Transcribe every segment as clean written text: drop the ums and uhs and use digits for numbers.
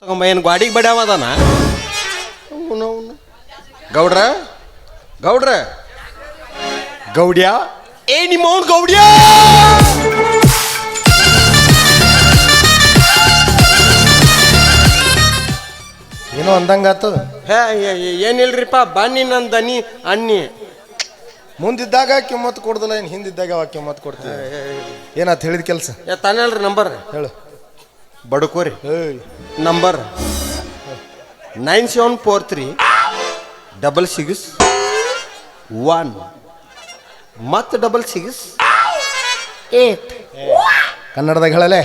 ತಗೊಂಬ ಏನು ಗಾಡಿಗೆ ಬಡ್ಯಾವದಾನ ಅವನು ಗೌಡ್ರ ಗೌಡ್ರ ಗೌಡ್ಯ ಏ ನಿಮ್ಮ ಅವ್ನು ಗೌಡ್ಯ ಏನೋ ಅಂದಂಗಾತು. ಹೇ ಏನಿಲ್ರಿಪ್ಪ ಬನ್ನಿ ನನ್ನ ದನಿ ಅನ್ನಿ ಮುಂದಿದ್ದಾಗ ಕಿಮ್ಮತ್ತು ಕೊಡ್ದಲ್ಲ, ಏನು ಹಿಂದಿದ್ದಾಗ ಅವಾಗ ಕಿಮ್ಮತ್ತು ಕೊಡ್ತೀವಿ. ಏನಾತ್ ಹೇಳಿದ ಕೆಲಸ ತಾನಲ್ರಿ ನಂಬರ್ ಹೇಳು. ಬಡ್ಕೋರಿ ಏಯ್ ನಂಬರ್ 97436661 ಮತ್ತು 6668 ಕನ್ನಡದಾಗ ಹೇಳಲೆ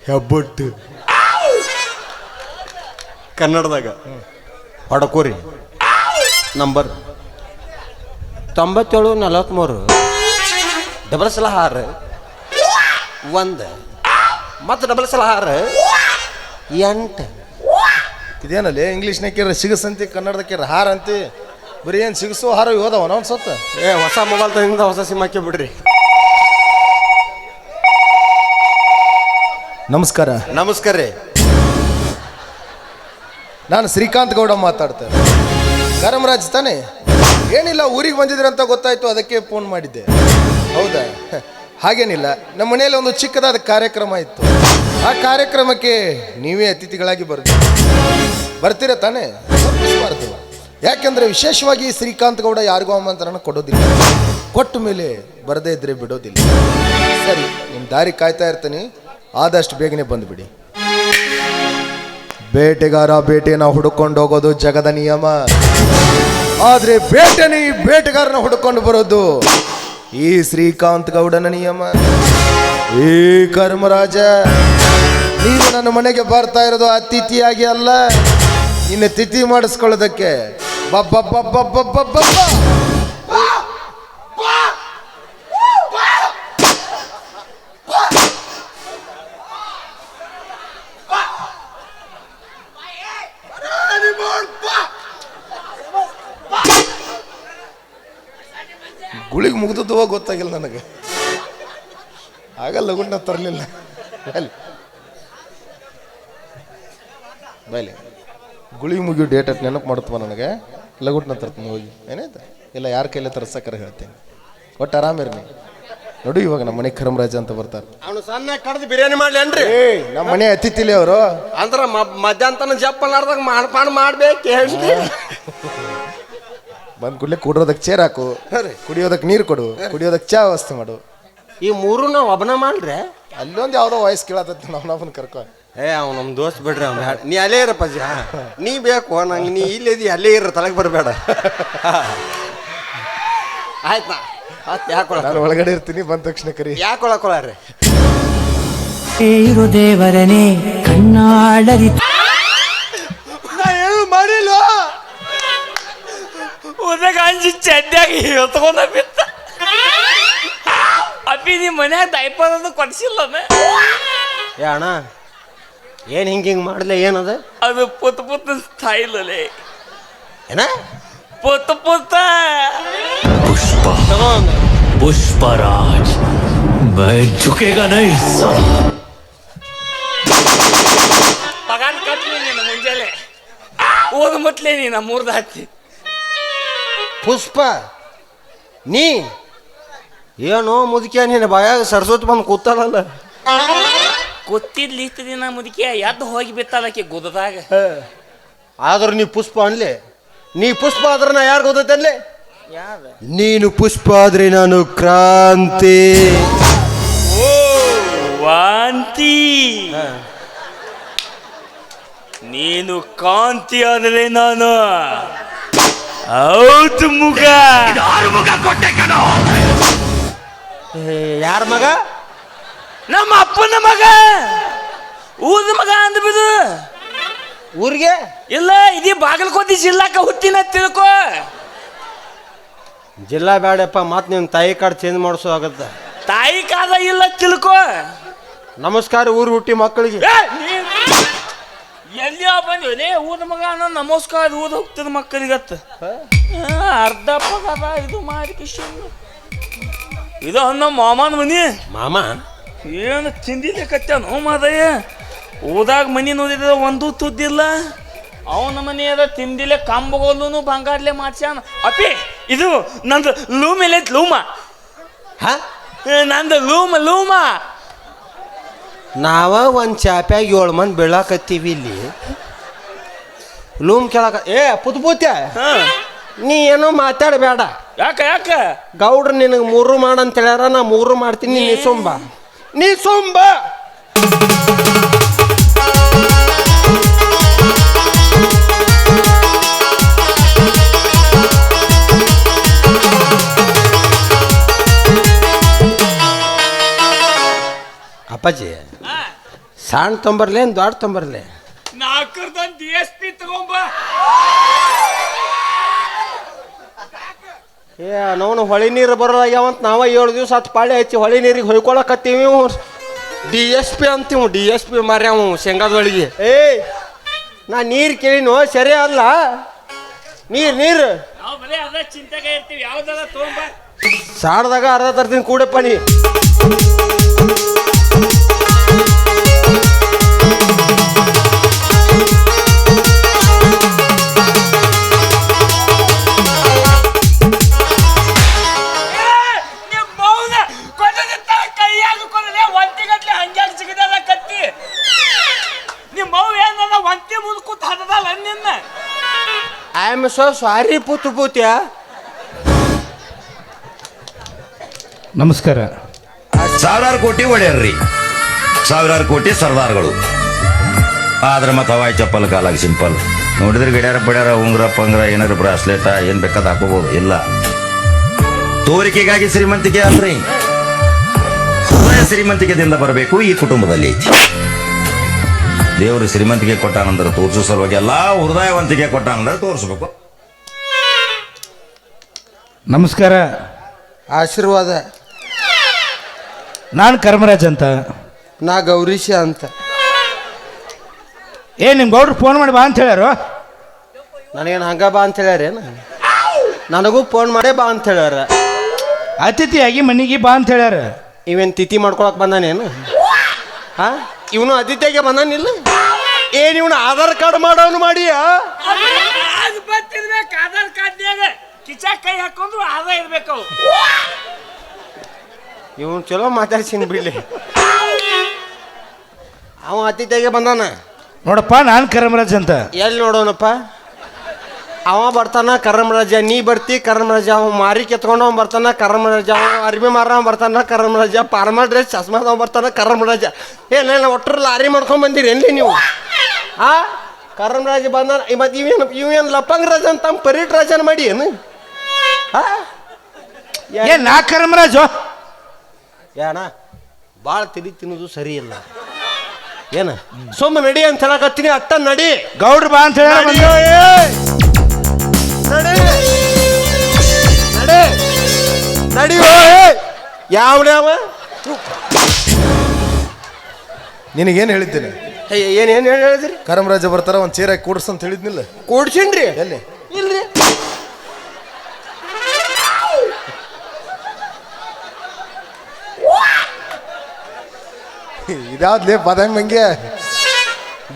ಹೆಬ್ಬಟ್ಟು ಕನ್ನಡದಾಗ ಹೊಡ್ಕೋರಿ ನಂಬರ್ 9743 6661 ಮತ್ತು 6668 ಇದೇನಲ್ಲಿ ಇಂಗ್ಲೀಷ್ನಾಗ ಕೇರ ಸಿಗಸಂತಿ, ಕನ್ನಡದಾಗ ಕೇರ ಹಾರ ಅಂತಿ. ಬರೀ ಏನು ಸಿಗಸೋ ಹಾರ ಹೋದವ ನಾವು ಸತ್ತ. ಹೊಸ ಮೊಬೈಲ್ ತಂದಿಂದ ಹೊಸ ಸಿಮ್ ಹಾಕಿ ಬಿಡ್ರಿ. ನಮಸ್ಕಾರ. ನಮಸ್ಕಾರ ರೀ. ನಾನು ಶ್ರೀಕಾಂತ್ ಗೌಡ ಮಾತಾಡ್ತೇನೆ. ಗರಮರಾಜ್ ತಾನೆ? ಏನಿಲ್ಲ, ಊರಿಗೆ ಬಂದಿದ್ರಿ ಅಂತ ಗೊತ್ತಾಯ್ತು, ಅದಕ್ಕೆ ಫೋನ್ ಮಾಡಿದ್ದೆ. ಹೌದಾ? ಹಾಗೇನಿಲ್ಲ, ನಮ್ಮ ಮನೆಯಲ್ಲಿ ಒಂದು ಚಿಕ್ಕದಾದ ಕಾರ್ಯಕ್ರಮ ಇತ್ತು. ಆ ಕಾರ್ಯಕ್ರಮಕ್ಕೆ ನೀವೇ ಅತಿಥಿಗಳಾಗಿ ಬರ್ತೀರ ತಾನೆ? ಬರ್ತೀವ. ಯಾಕೆಂದರೆ ವಿಶೇಷವಾಗಿ ಶ್ರೀಕಾಂತ್ ಗೌಡ ಯಾರಿಗೂ ಆಮಂತ್ರಣ ಕೊಡೋದಿಲ್ಲ, ಕೊಟ್ಟ ಮೇಲೆ ಬರದೇ ಇದ್ರೆ ಬಿಡೋದಿಲ್ಲ. ಸರಿ, ನಿಮ್ಮ ದಾರಿ ಕಾಯ್ತಾ ಇರ್ತೀನಿ, ಆದಷ್ಟು ಬೇಗನೆ ಬಂದುಬಿಡಿ. ಬೇಟೆಗಾರ ಬೇಟೆನ ಹುಡುಕೊಂಡು ಹೋಗೋದು ಜಗದ ನಿಯಮ, ಆದರೆ ಬೇಟೆಗಾರನ ಹುಡುಕೊಂಡು ಬರೋದು ಈ ಶ್ರೀಕಾಂತ್ ಗೌಡನ ನಿಯಮ. ಈ ಕರ್ಮರಾಜ, ನೀನು ನನ್ನ ಮನೆಗೆ ಬರ್ತಾ ಇರೋದು ಅತಿಥಿಯಾಗಿ ಅಲ್ಲ, ನಿನ್ನ ತಿಥಿ ಮಾಡಿಸ್ಕೊಳ್ಳೋದಕ್ಕೆ. ಗುಳಿಗೆ ಮುಗ್ದದ್ದು ಗೊತ್ತಾಗಿಲ್ಲ ನನಗೆ, ಆಗ ಲಗುಣ್ಣ ತರಲಿಲ್ಲ. ಬೈಲಿ ಗುಳಿಗೆ ಮುಗಿಯೋ ಡೇಟ್ ಅಟ್ ನೆನಪು ಮಾಡ್ತವ ನನಗೆ, ಲಗುಟ್ನ ತರ್ತೀನಿ ಹೋಗಿ. ಏನಾಯ್ತು? ಇಲ್ಲ, ಯಾರ ಕೈಲೇ ತರ್ಸಕ್ಕಾರ ಹೇಳ್ತೀನಿ. ಒಟ್ಟು ಆರಾಮಿರಿ ನೀವು. ನೋಡು, ಇವಾಗ ನಮ್ಮ ಮನೆ ಕರಮರಾಜ ಅಂತ ಬರ್ತಾರೆ. ಅವನು ಸಣ್ಣ ಕಡ್ದು ಬಿರಿಯಾನಿ ಮಾಡ್ಲೇನ್ರಿ? ನಮ್ಮ ಮನೆ ಅತಿಥಿಲಿ ಅವರು. ಅಂದ್ರ ಮಧ್ಯಾಹ್ನ ಜಪ್ಪಲಾರ್ದಾಗ ಮಾಡ್ಬೇಕು ಹೇಳಿ. ಬಂದ್ ಕೂಡಲೇ ಕುಡಿಯೋದಕ್ಕೆ ಚೇರ್ ಹಾಕು, ಕುಡಿಯೋದಕ್ಕೆ ನೀರು ಕೊಡು, ಕುಡಿಯೋದಕ್ಕೆ ಚಾ ವ್ಯವಸ್ಥೆ ಮಾಡು. ಈ ಮೂರು ನಾವು ಒಬ್ಬನ ಮಾಡ್ರೆ. ಅಲ್ಲೊಂದು ಯಾವುದೋ ವಾಯ್ಸ್ ಕೇಳತ್ತೈತಿ, ನಾವು ಕರ್ಕೊ. ಅವ್ ನಮ್ಮ ದೋಸ್ತ್ ಬಿಡ್ರಿ, ಅವ್ನು ನೀ ಅಲ್ಲೇ ಇರಪ್ಪ ಜ, ನೀ ಬೇಕು ನಂಗೆ, ನೀ ಇಲ್ಲಿದ್ದಿ ಅಲ್ಲೇ ಇರ, ತಲೆಗೆ ಬರಬೇಡ. ಆಯ್ತಾ? ಯಾಕೊಳ ನಾನು ಒಳಗಡೆ ಇರ್ತೀನಿ, ಬಂದ ತಕ್ಷಣ ಕರಿ. ಯಾಕೊಳಕೊಳ್ರಿ ಇರು ದೇವರನೇ ಕಣ್ಣಾಡರಿ. ನಾ ಏನು ಮಾಡಿಲ್ಲ, ಉದಗ ಅಂಜಿ ಚಡ್ಡಾಗಿ ಹೊತ್ಕೊಂಡ ಬಿತ್ತ. ಅಪ್ಪಿ ನಿಮ್ಮ ಮನ್ಯಾಗ ಡೈಪರ್ ಅದು ಕೊಡ್ಸಿಲ್ಲನ? ಅಣ್ಣ ಏನು ಹಿಂಗೆ ಮಾಡ್ಲೆ? ಏನದ ಅದು ಪುತ್ತ ಸ್ಟೈಲ್ ಅಲ್ಲೇ. ಏನ ಪುತ್ತ पुष्पराज मैं झुकेगा नहीं साला. ಪಗಾನ್ ಕಟ್ಲಿ ನೀನು ಮುಂಜಾನೆ ಓದ್ ಮಟ್ಲೆ ನೀನು ಮೂರ್ದ ಹತ್ತಿ. ಪುಷ್ಪ ನೀ ಏನೋ ಮುದುಕಿಯ, ನೀನು ಬಾಯಾಗ ಸರಸ್ವತಿ ಬಂದು ಕೂತಾಳಲ್ಲ. ಗೊತ್ತಿದ್ಲಿ ಇಷ್ಟು ದಿನ ಮುದುಕಿಯ ಎದ್ದು ಹೋಗಿ ಬಿತ್ತಾಳಕ್ಕೆ ಗುದದಾಗ. ಆದ್ರೆ ನೀ ಪುಷ್ಪ ಅನ್ಲಿ, ನೀ ಪುಷ್ಪ ಆದ್ರೆ ನಾ ಯಾರು ಗೊತ್ತೈತೆ ಅನ್ಲಿ? ಯಾರ? ನೀನು ಪುಷ್ಪ ಆದ್ರೆ ನಾನು ಕ್ರಾಂತಿ. ಓ ವಾಂತಿ. ನೀನು ಕಾಂತಿ ಆದರೆ ನಾನು ಹೌದು ಮುಗ. ಯಾರ ಮಗ? ನಮ್ಮ ಅಪ್ಪನ ಮಗ, ಊದ ಮಗ ಅಂದ ಬಿದು. ಊರಿಗೆ ಇಲ್ಲ, ಇದೀ ಬಾಗಲಕೋಟೆ ಜಿಲ್ಲಾಕ ಹುಟ್ಟಿನ ತಿಳ್ಕೊ. ಜಿಲ್ಲಾ ಬೇಡಪ್ಪ, ಮತ್ತೆ ನಿನ್ನ ತಾಯಿ ಕಾರ್ಡ್ ಚೇಂಜ್ ಮಾಡಿಸೋ ಆಗತ್ತ. ತಾಯಿ ಕಾದ ಇಲ್ಲ ತಿಳ್ಕೊ. ನಮಸ್ಕಾರ ಊರು ಹುಟ್ಟಿ ಮಕ್ಕಳಿಗೆ. ಎಲ್ಲಿ ಬಂದಿವನೇ ಊದ ಮಗ ಅನ್ನೋ ನಮಸ್ಕಾರ ಊದ ಹೋಗ್ತದ ಮಕ್ಕಳಿಗತ್ತ. ಅರ್ಧ ಪಗದ ಇದು ಮಾಡಿ ಇದು ನಮ್ಮ ಮಾಮನ ಮನಿ. ಮಾಮ ಏನು ತಿಂದಿಲ್ಲ ಕತ್ತಾನೋ ಮಾದಯ್ಯ. ಊದಾಗ ಮನಿ ನೋಡಿದ ಒಂದು ತುದ್ದಿಲ್ಲ. ಅವನ ಮನೆ ಅದ ತಿಂದಿಲ್ಲ ಕಂಬಗೋಲು ಬಂಗಾರ್ಲೆ ಮಾಡ್ಸ್ಯಾನ. ಅಪ್ಪಿ ಇದು ನಂದು ಲೂಮ್ ಎಲ್ಲ ಲೂಮ. ಹಾ ನಂದು ಲೂಮ. ನಾವ ಒಂದು ಚಾಪ್ಯಾಗ 7 ಮಂದಿ ಬೀಳಾಕತ್ತೀವಿ ಇಲ್ಲಿ. ಲೂಮ್ ಕೇಳಕ ಪುತ್ಯ ನೀ ಏನೋ ಮಾತಾಡಬೇಡ. ಯಾಕ ಗೌಡ್ರು ನಿನಗೆ 3 ಮಾಡಂತ ಹೇಳ್ಯಾರ, ನಾ 3 ಮಾಡ್ತೀನಿ. ನೀ ಸೊಂಬ ಅಪ್ಪಾಜಿ ಸಣ್ಣ ತೊಂಬರ್ಲೆ ದೊಡ್ಡ ತೊಂಬರ್ಲೆ? 4 DSP ತಗೊಂಬ. ನಾವು ಹೊಳಿ ನೀರು ಬರೋದಾಗ್ಯಾವಂತ ನಾವ 7 ದಿವಸ ಹತ್ತು ಪಾಳೆ ಹಚ್ಚಿ ಹೊಳಿ ನೀರಿಗೆ ಹೊಯ್ಕೊಳಕತ್ತೀವಿ. DSP ಅಂತೀವಿ. DSP ಮಾರ್ಯಾವ ಶೇಂಗಾದೊಳಗೆ. ನಾ ನೀರು ಕೇಳಿನೋ ಸರಿ ಅಲ್ಲ. ನೀರು ನಾವು ಬರೀ ಅದ ಚಿಂತೆಗೆ ಇರ್ತೀವಿ. ಯಾವ್ದಾರ ತಗೊಂಬ. ಸಾಡ್ದಾಗ ಅರ್ಧ ತರ್ತೀನಿ ಕೂಡಪ್ಪ ನೀ. ಐ ಆಮ್ ಸೋ ಸಾರಿ ಪೂತ್ಯ. ನಮಸ್ಕಾರ. 1000 ಕೋಟಿ ಒಡೆಯರ್ರಿ, 1000 ಕೋಟಿ ಸರ್ದಾರ್ಗಳು. ಆದ್ರೆ ಮತ್ತೆ ಹವಾಯಿ ಚಪ್ಪಲ್ ಕಾಲಾಗ ಸಿಂಪಲ್. ನೋಡಿದ್ರೆ ಗಡ್ಯಾರ ಪಡ್ಯಾರ ಉಂಗ್ರ ಪಂಗ್ರ ಏನಾರ ಬ್ರಾಸ್ಲೆಟ ಏನ್ ಬೇಕಾದ ಹಾಕೋಬಹುದು. ಇಲ್ಲ, ತೋರಿಕೆಗಾಗಿ ಶ್ರೀಮಂತಿಕೆ ಅಲ್ರಿ, ಹೃದಯ ಶ್ರೀಮಂತಿಕೆದಿಂದ ಬರಬೇಕು. ಈ ಕುಟುಂಬದಲ್ಲಿ ಐತಿ. ದೇವರು ಶ್ರೀಮಂತಿಕೆ ಕೊಟ್ಟಾನಂದ್ರೆ ತೋರಿಸೋ ಸಲುವಾಗಿ ಎಲ್ಲ, ಹೃದಯವಂತಿಕೆ ಕೊಟ್ಟಾನಂದ್ರೆ ತೋರಿಸ್ಬೇಕು. ನಮಸ್ಕಾರ. ಆಶೀರ್ವಾದ. ನಾನು ಕರ್ಮರಾಜ್ ಅಂತ. ನಾ ಗೌರೀಶ ಅಂತ. ನಿಮ್ಮ ಗೌಡ್ರು ಫೋನ್ ಮಾಡಿ ಬಾ ಅಂತ ಹೇಳ್ಯಾರು. ನನಗೇನು ಹಂಗ ಬಾ ಅಂತ ಹೇಳ್ಯಾರೇನು? ನನಗೂ ಫೋನ್ ಮಾಡೇ ಬಾ ಅಂತ ಹೇಳ್ಯಾರ. ಅತಿಥಿಯಾಗಿ ಮನೆಗೆ ಬಾ ಅಂತ ಹೇಳ್ಯಾರ. ಇವೇನು ತಿಥಿ ಮಾಡ್ಕೊಳಕ್ ಬಂದಾನೇನು? ಹಾ, ಇವನು ಅತಿಥಿಯಾಗೆ ಬಂದಾನಿಲ್ಲ. ಇವನು ಆಧಾರ್ ಕಾರ್ಡ್ ಮಾಡೋನು ಮಾಡಿಯಾ? ಬರ್ತಿರ್ಬೇಕು ಆಧಾರ್ ಕಾರ್ಡ್ನ್ಯಾಗ ಕಿಚಾಕ್ ಕೈ ಹಾಕೊಂಡು ಆದ ಇರ್ಬೇಕು. ಇವನು ಚಲೋ ಮಾತಾಡ್ಸಿನಿ ಬಿಡ್ಲಿ. ಅವ ಅತಿಥಿಯಾಗೆ ಬಂದಾನ. ನೋಡಪ್ಪ, ನಾನು ಕರ್ಮರಾಜ್ ಅಂತ. ಎಲ್ಲಿ ನೋಡೋನಪ್ಪ? ಅವ ಬರ್ತಾನ ಕರ್ಮರಾಜ, ನೀ ಬರ್ತಿ ಕರ್ಮರಾಜ. ಅವ ಮಾರಿ ಕೆತ್ಕೊಂಡು ಅವ ಬರ್ತಾನ ಕರ್ಮರಾಜ. ಅವ ಅರ್ಬಿ ಮಾರ ಬರ್ತಾನ ಕರ್ಮರಾಜ. ಪಾರ್ಮಾ ಡ್ರೆಸ್ ಚಸ್ಮಾದ ಅವ ಬರ್ತಾನ ಕರ್ಮರಾಜ. ಏನೇನು ಒಟ್ಟರು ಲಾರಿ ಮಾಡ್ಕೊಂಡ್ ಬಂದಿರಿ ಎಲ್ಲಿ ನೀವು? ಆ ಕರ್ಮರಾಜ ಬಂದ. ಮತ್ತೆ ಇವೇನು ಲಪಂಗ್ ರಾಜ ಅಂತ ಪರೀಟ್ ರಾಜನ ಮಾಡಿ ಏನು? ನಾ ಕರ್ಮರಾಜು ಯಾಣ ಭಾಳ ತಿಳಿ ತಿನ್ನೋದು ಸರಿ ಇಲ್ಲ. ಏನ ಸೊಮ್ಮ ನಡಿ ಅಂತ ಹೇಳಕತ್ತೀನಿ. ಅಟ್ಟ ನಡಿ. ಗೌಡ್ರು ಬಾ ಅಂತ ಹೇಳ. ನಡಿ ಯಾವನ್ಯಾವ? ನಿನಗೇನು ಹೇಳಿದ್ದೇನೆ? ಏನೇನು ಹೇಳಿದ್ರಿ? ಕರಮರಾಜ ಬರ್ತಾರ, ಒಂದು ಚೇರಾಗಿ ಕೂಡ್ಸ ಅಂತ ಹೇಳಿದ್ನಿಲ್ಲ. ಕೂಡ್ಸಿನ್ರಿ. ಎಲ್ಲಿ? ಇಲ್ರಿ. ಇದ್ಯಾವ್ದ್ಲೇ ಬಾದಾಮಿ ಮಂಗೆ?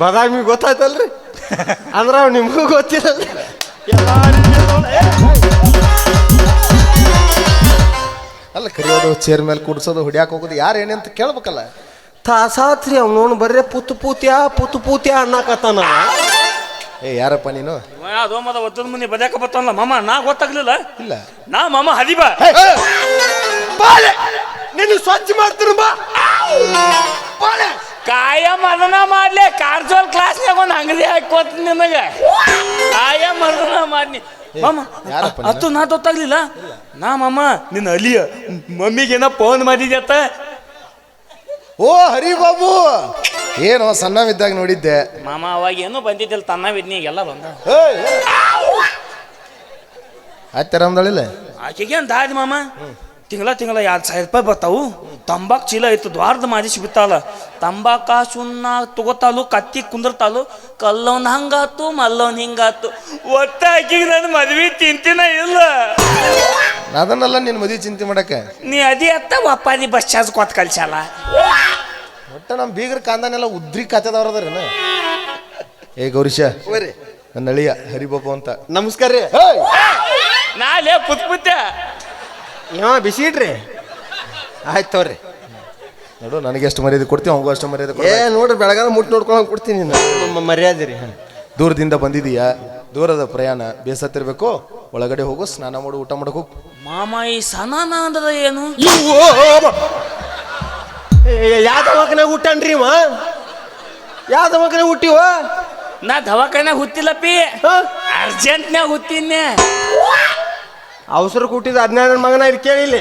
ಬಾದಾಮಿ ಗೊತ್ತಾಯ್ತಲ್ರಿ? ಅಂದ್ರ ನಿಮಗೂ ಗೊತ್ತಿರಲ್ಲ. ಅಲ್ಲ, ಕರಿಯೋದು, ಚೇರ್ ಮೇಲೆ ಕೂಡ್ಸೋದು, ಹೊಡ್ಯಾಕ ಹೋಗೋದು, ಯಾರು ಏನೇ ಅಂತ ಕೇಳ್ಬೇಕಲ್ಲ. ತಾಸಾತ್ರಿ ಅವ್ನು ಬರ್ರೆ ಪುತ್ತು ಅನ್ನಕತ್ತಾನ. ಯಾರಪ್ಪ ನೀನು? ಅದೋ ಮದ ಒತ್ತದ ಮನೆ ಬದ್ಯಾಕ ಬತ್ತಲ್ಲ ಮಾಮ. ನಾ ಗೊತ್ತಾಗ್ಲಿಲ್ಲ. ಇಲ್ಲ, ನಾ ಮಾಮ ಹದಿಬಾ. ನೀನು ಸ್ವಚ್ಛ ಮಾಡ್ತೀರ ಬಾ. ಕಾಯಂ ಅದನ್ನ ಮಾಡ್ಲಿ. ಕಾರ್ಜೋಲ್ ಕ್ಲಾಸ್ನಾಗ ಒಂದು ಅಂಗಡಿ ಹಾಕೋತ ನಿನಗೆ. ಕಾಯಂ ಅದನ್ನ ಮಾಡ್ನಿ ಮಾಮ. ಅತ್ತು ನಾ ಗೊತ್ತಾಗ್ಲಿಲ್ಲ. ನಾ ಮಾಮ ನಿನ್ನ ಅಲಿಯ ಮಮ್ಮಿಗೇನ ಫೋನ್ ಮಾಡಿದ್ಯತ್ತ. ಓ ಹರಿ ಬಾಬು, ಏನೋ ಸಣ್ಣವಿದ್ದಾಗ ನೋಡಿದ್ದೆ ಮಾಮ. ಅವಾಗ ಏನೂ ಬಂದಿದ್ದಿಲ್ಲ, ತನ್ನವಿದ್ನಿ. ಎಲ್ಲ ಬಂದ. ಆಯ್ತಾರಮ್ದಳಿಲ್ಲ. ಆಕೆಗೇನು ದಾದಿ ಮಾಮ. ತಿಂಗಳ 2,000 ರೂಪಾಯಿ ಬರ್ತಾವು. ತಂಬಾಕು ಚೀಲ ಇತ್ತು, ದ್ವಾರದ ಮಾದಿಸಿ ಬಿತ್ತಾಳ. ತಂಬಾಕ ಸುಣ್ಣ ತಗೋತಾಳು, ಕತ್ತಿ ಕುಂದಿರ್ತಾಳು. ಕಲ್ಲವನ್ ಹಂಗಾತು, ಮಲ್ಲವನ್ ಹಿಂಗಾತು. ಒಟ್ಟ ಆಕಿಗೆ ನನ್ನ ಮದ್ವಿ ತಿಂತಿನ ಇಲ್ಲ. ಅದನ್ನೆಲ್ಲ ನಿನ್ನ ಮದುವೆ ಚಿಂತೆ ಮಾಡಕ್ಕೆ ನೀ ಅದಿ ಅತ್ತ ಒಪ್ಪಾದಿ ಬಸ್ ಚಾರ್ಜ್ ಕೊತ್ ಕಲ್ಸಲ್ಲ. ಒಟ್ಟ ಒಟ್ಟ ನಮ್ಮ ಬೀಗರ ಕಾಂದಾನೆಲ್ಲ ಉದ್ರಿ ಕಾತದವ್ರದಾರೇನ ಏ ಗೌರೀಶ ಬರ್ರಿ ನನ್ನ ಅಳಿಯ ಹರಿಬಾಬು ಅಂತ ನಮಸ್ಕಾರ ರೀ ನಾಳೆ ಪುತ್ ಇವ ಬಿಸಿ ಇಡ್ರಿ ಆಯ್ತು ತಗೋರಿ ನೋಡು ನನಗೆ ಎಷ್ಟು ಮರ್ಯಾದೆ ಕೊಡ್ತೀವಿ ಅವಂಗೂ ಅಷ್ಟು ಮರ್ಯಾದೆ ಏ ನೋಡ್ರಿ ಬೆಳಗಾನ ಮುಟ್ಟು ನೋಡ್ಕೊಳಂಗ್ ಕೊಡ್ತೀನಿ ಮರ್ಯಾದೆ ರೀ ದೂರದಿಂದ ಬಂದಿದೀಯಾ ದೂರದ ಪ್ರಯಾಣ ಬೇಸತ್ತಿರ್ಬೇಕು ಒಳಗಡೆ ಹೋಗು ಸ್ನಾನ ಮಾಡು ಊಟ ಮಾಡಕ್ ಹೋಗು ಮಾಮ ಈ ಸನಾನ ಅಂದದ ಏನು ಯಾವ ದವಾಖಾನೆ ಹುಟ್ಟನ್ರಿ ಇವ ಯಾವ ದವಾಖಾನೆ ಹುಟ್ಟಿವ ನಾ ದವಾಖಾನ್ಯಾಗ ಹುತ್ತಿಲ್ಲಪ್ಪಿ ಅರ್ಜೆಂಟ್ನ್ಯಾಗ ಹುತ್ತಿನ್ನೆ ಅವಸರ ಹುಟ್ಟಿದ 17 ಮಗನ ಇಲ್ಲಿ ಕೇಳಿಲ್ಲ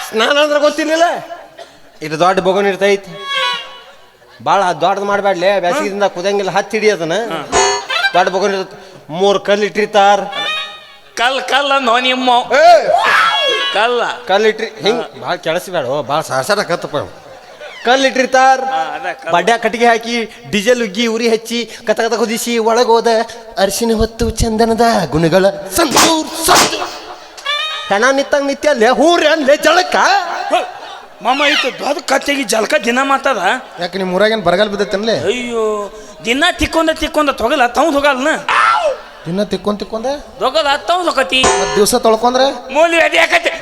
ಸ್ನಾನ ಅಂದ್ರೆ ಗೊತ್ತಿರ್ಲಿಲ್ಲ ಇದು ದೊಡ್ಡ ಬೊಗನ್ ಇರ್ತೈತಿ ಭಾಳ ದೊಡ್ಡದು ಮಾಡಬೇಡ್ಲೆ ಬೇಸಿಗೆದಿಂದ ಕುದಂಗಿಲ್ಲ ಹತ್ತಿ ಹಿಡಿಯೋದನ್ನ ದೊಡ್ಡ ಬೊಗನ್ ಇರ್ತೈತಿ 3 ಕಲ್ಲು ಇಟ್ಟಿರ್ತಾರ ಕಲ್ಲ ನೋ ನಿಮ್ಮ ಕಲ್ಲು ಇಟ್ರಿ ಹಿಂಗೆ ಭಾಳ ಕೆಳಸಬೇಡ ಭಾಳ ಸಾರ್ಸಾಡಕತ್ತಪ್ಪ ಕಲ್ಲು ಇಟ್ಟಿರ್ತಾರ ಬಡ್ಡ್ಯಾ ಕಟ್ಟಿಗೆ ಹಾಕಿ ಡೀಸೆಲ್ ಉಗ್ಗಿ ಉರಿ ಹಚ್ಚಿ ಕತ ಕುದಿಸಿ ಒಳಗೋದ ಅರಿಶಿನ ಹೊತ್ತು ಚಂದನದ ಗುಣಗಳ ಸಂತೂರ್ ಸಂತು ಹೆಣ ನಿತ್ತಂಗ್ ನಿತ್ಯ ಅಲ್ಲೇ ಹೂರಿ ಅಲ್ಲೇ ಜಳಕ ಮಾಮ ಇತ್ತು ದೊಡ್ಡ ಕತ್ತೆಗೆ ಜಲಕ ದಿನ ಮಾತದ ಯಾಕೆ ನಿಮ್ಮ ಊರಾಗೇನು ಬರಗಾಲ ಬಿದ್ದೈತನ್ಲೇ ಅಯ್ಯೋ ದಿನ ತಿಕ್ಕೊಂದ ತೊಗಲ ತೌದ್ ಹೋಗಲ್ನ ದಿನ ತಿಕ್ಕೊಂದೆ ತೊಗಲ ತೌದ್ ಹೋಗತಿ ಮತ್ತೆ ದಿವಸ ತೊಳ್ಕೊಂಡ್ರೆ ಮೂಲಿ ಅದೇ ಯಾಕತ್ತೆ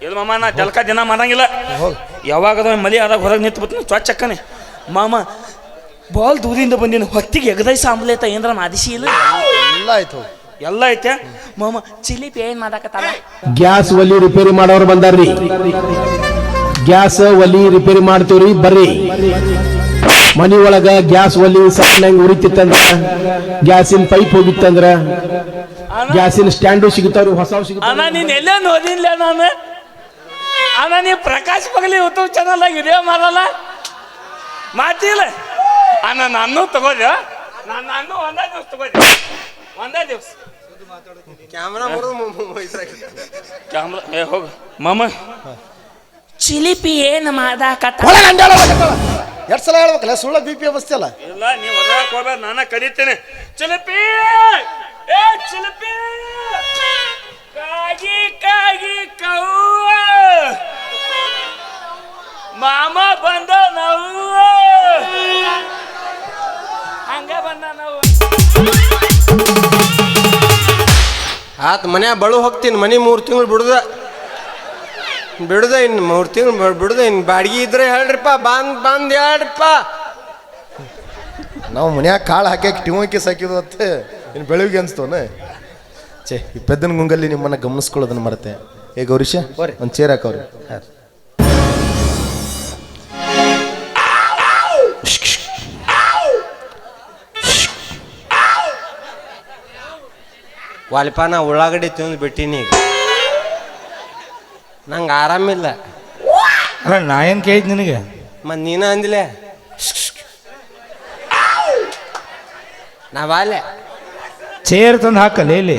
ಇಲ್ಲ ಮಾಮ ನಾ ಜಲಕ ದಿನ ಮಾಡಂಗಿಲ್ಲ ಯಾವಾಗದ ಮಲಿ ಆದಾಗ ಹೊರಗೆ ನಿಂತು ಬಿಟ್ಟು ಸ್ವಚ್ಛಕ್ಕನೆ ಮಾಮ ಬಾಲ್ ದೂರಿಂದ ಬಂದಿನ ಹೊತ್ತಿಗೆ ಎಗದೈಸ ಆಮ್ಲೇತ ಏನ್ರ ಮಾದಿಸಿ ಇಲ್ಲ ಎಲ್ಲ ಆಯ್ತು ಎಲ್ಲ ಐತೆ ಮಾಮ ಚಿಲಿಪಿ ಏನ್ ಮಾಡಾಕತ್ತಾರ ಗ್ಯಾಸ್ ಒಲಿ ರಿಪೇರಿ ಮಾಡೋರು ಬಂದಾರ್ರಿ ಗ್ಯಾಸ್ ಒಲಿ ರಿಪೇರಿ ಮಾಡ್ತೀವ್ರಿ ಬರ್ರಿ ಮನಿ ಒಳಗ ಗ್ಯಾಸ್ ಒಲಿ ಸಣ್ಣಂಗ್ ಉರಿತಿತ್ತಂದ್ರ ಗ್ಯಾಸಿನ ಪೈಪ್ ಹೋಗಿತ್ತಂದ್ರ ಗ್ಯಾಸಿನ ಸ್ಟ್ಯಾಂಡು ಸಿಗುತ್ತಾವ್ರಿ ಹೊಸವು ಸಿಗುತ್ತಾವ ಅಣ್ಣ ನೀನ್ ಎಲ್ಲೇ ನೋಡಿಲ್ಲ ನಾನು ಅಣ್ಣ ನೀ ಪ್ರಕಾಶ್ ಬಗಲಿ ಯೂಟ್ಯೂಬ್ ಚಾನಲ್ ಆಗಿ ವಿಡಿಯೋ ಮಾಡಲ್ಲ ಮಾಡ್ತಿಲ್ಲ ಅಣ್ಣ ನಾನು ತಗೋದ ನಾನು ಒಂದೇ ದಿವಸ ತಗೋದೆ ಒಂದೇ ದಿವಸ ಕ್ಯಾಮ್ರಾ ಕ್ಯಾಮ್ರಾ ಏ ಹೋಗ ಮಾಮ ಚಿಲಿಪಿ ಏನು ಮಾಡಾಕತ್ತ ಎರಡು ಸಲ ಹೇಳ್ಬೇಕಲ್ಲ ಸುಳ್ಳ BP ಅವಸ್ಥೆ ಅಲ್ಲ ಇಲ್ಲ ನೀವು ಹೊರಗೆ ಹೋಗ್ಬೇಡ ನಾನು ಕರೀತೇನೆ ಚಿಲಿಪಿ ಏ ಚಿಲಿಪಿ ಕಾಗಿ ಕಾಗಿ ಕವ್ವ ಮಾಮ ಬಂದ ನಾವು ಹಂಗ ಬಂದ ನಾವು ಆತ್ ಮನ್ಯಾಗ ಬಳು ಹೋಗ್ತೀನಿ ಮನೆ 3 ತಿಂಗಳು ಬಿಡುದ ಇನ್ನು 3 ತಿಂಗಳು ಬಿಡುದ ಇನ್ನು ಬಾಡಿಗೆ ಇದ್ರೆ ಹೇಳ್ರಿಪ್ಪ ಬಂದ್ ಹೇಳ್ರಿಪ್ಪ ನಾವು ಮನ್ಯಾಗ ಕಾಳು ಹಾಕಿ ಟಿಮೋಕಿ ಸಾಕಿದ್ವು ಅಂತ ಇನ್ನು ಬೆಳಗ್ಗೆ ಅನ್ಸ್ತವನ ಛೇ ಈ ಪೆದ್ದನ ಗುಂಗಲ್ಲಿ ನಿಮ್ಮನ್ನ ಗಮನಿಸ್ಕೊಳ್ಳೋದನ್ನ ಮರತೆ ಏ ಗೌರೀಶ ಒಂದು ಚೇರ್ ಹಾಕವ್ರಿ ವಾಲಿಪ ನಾ ಉಳ್ಳಾಗಡ್ಡಿ ತಿಂದು ಬಿಟ್ಟಿನಿ ಈಗ ನಂಗೆ ಆರಾಮಿಲ್ಲ ಅಲ್ಲ ನಾ ಏನು ಕೇಳಿದ್ ನಿನಗೆ ಮತ್ತು ನೀನು ಅಂದಿಲ್ಲ ನಾವಾಲೆ ಚೇರ್ ತಂದು ಹಾಕಲ್ಲ ಇಲ್ಲಿ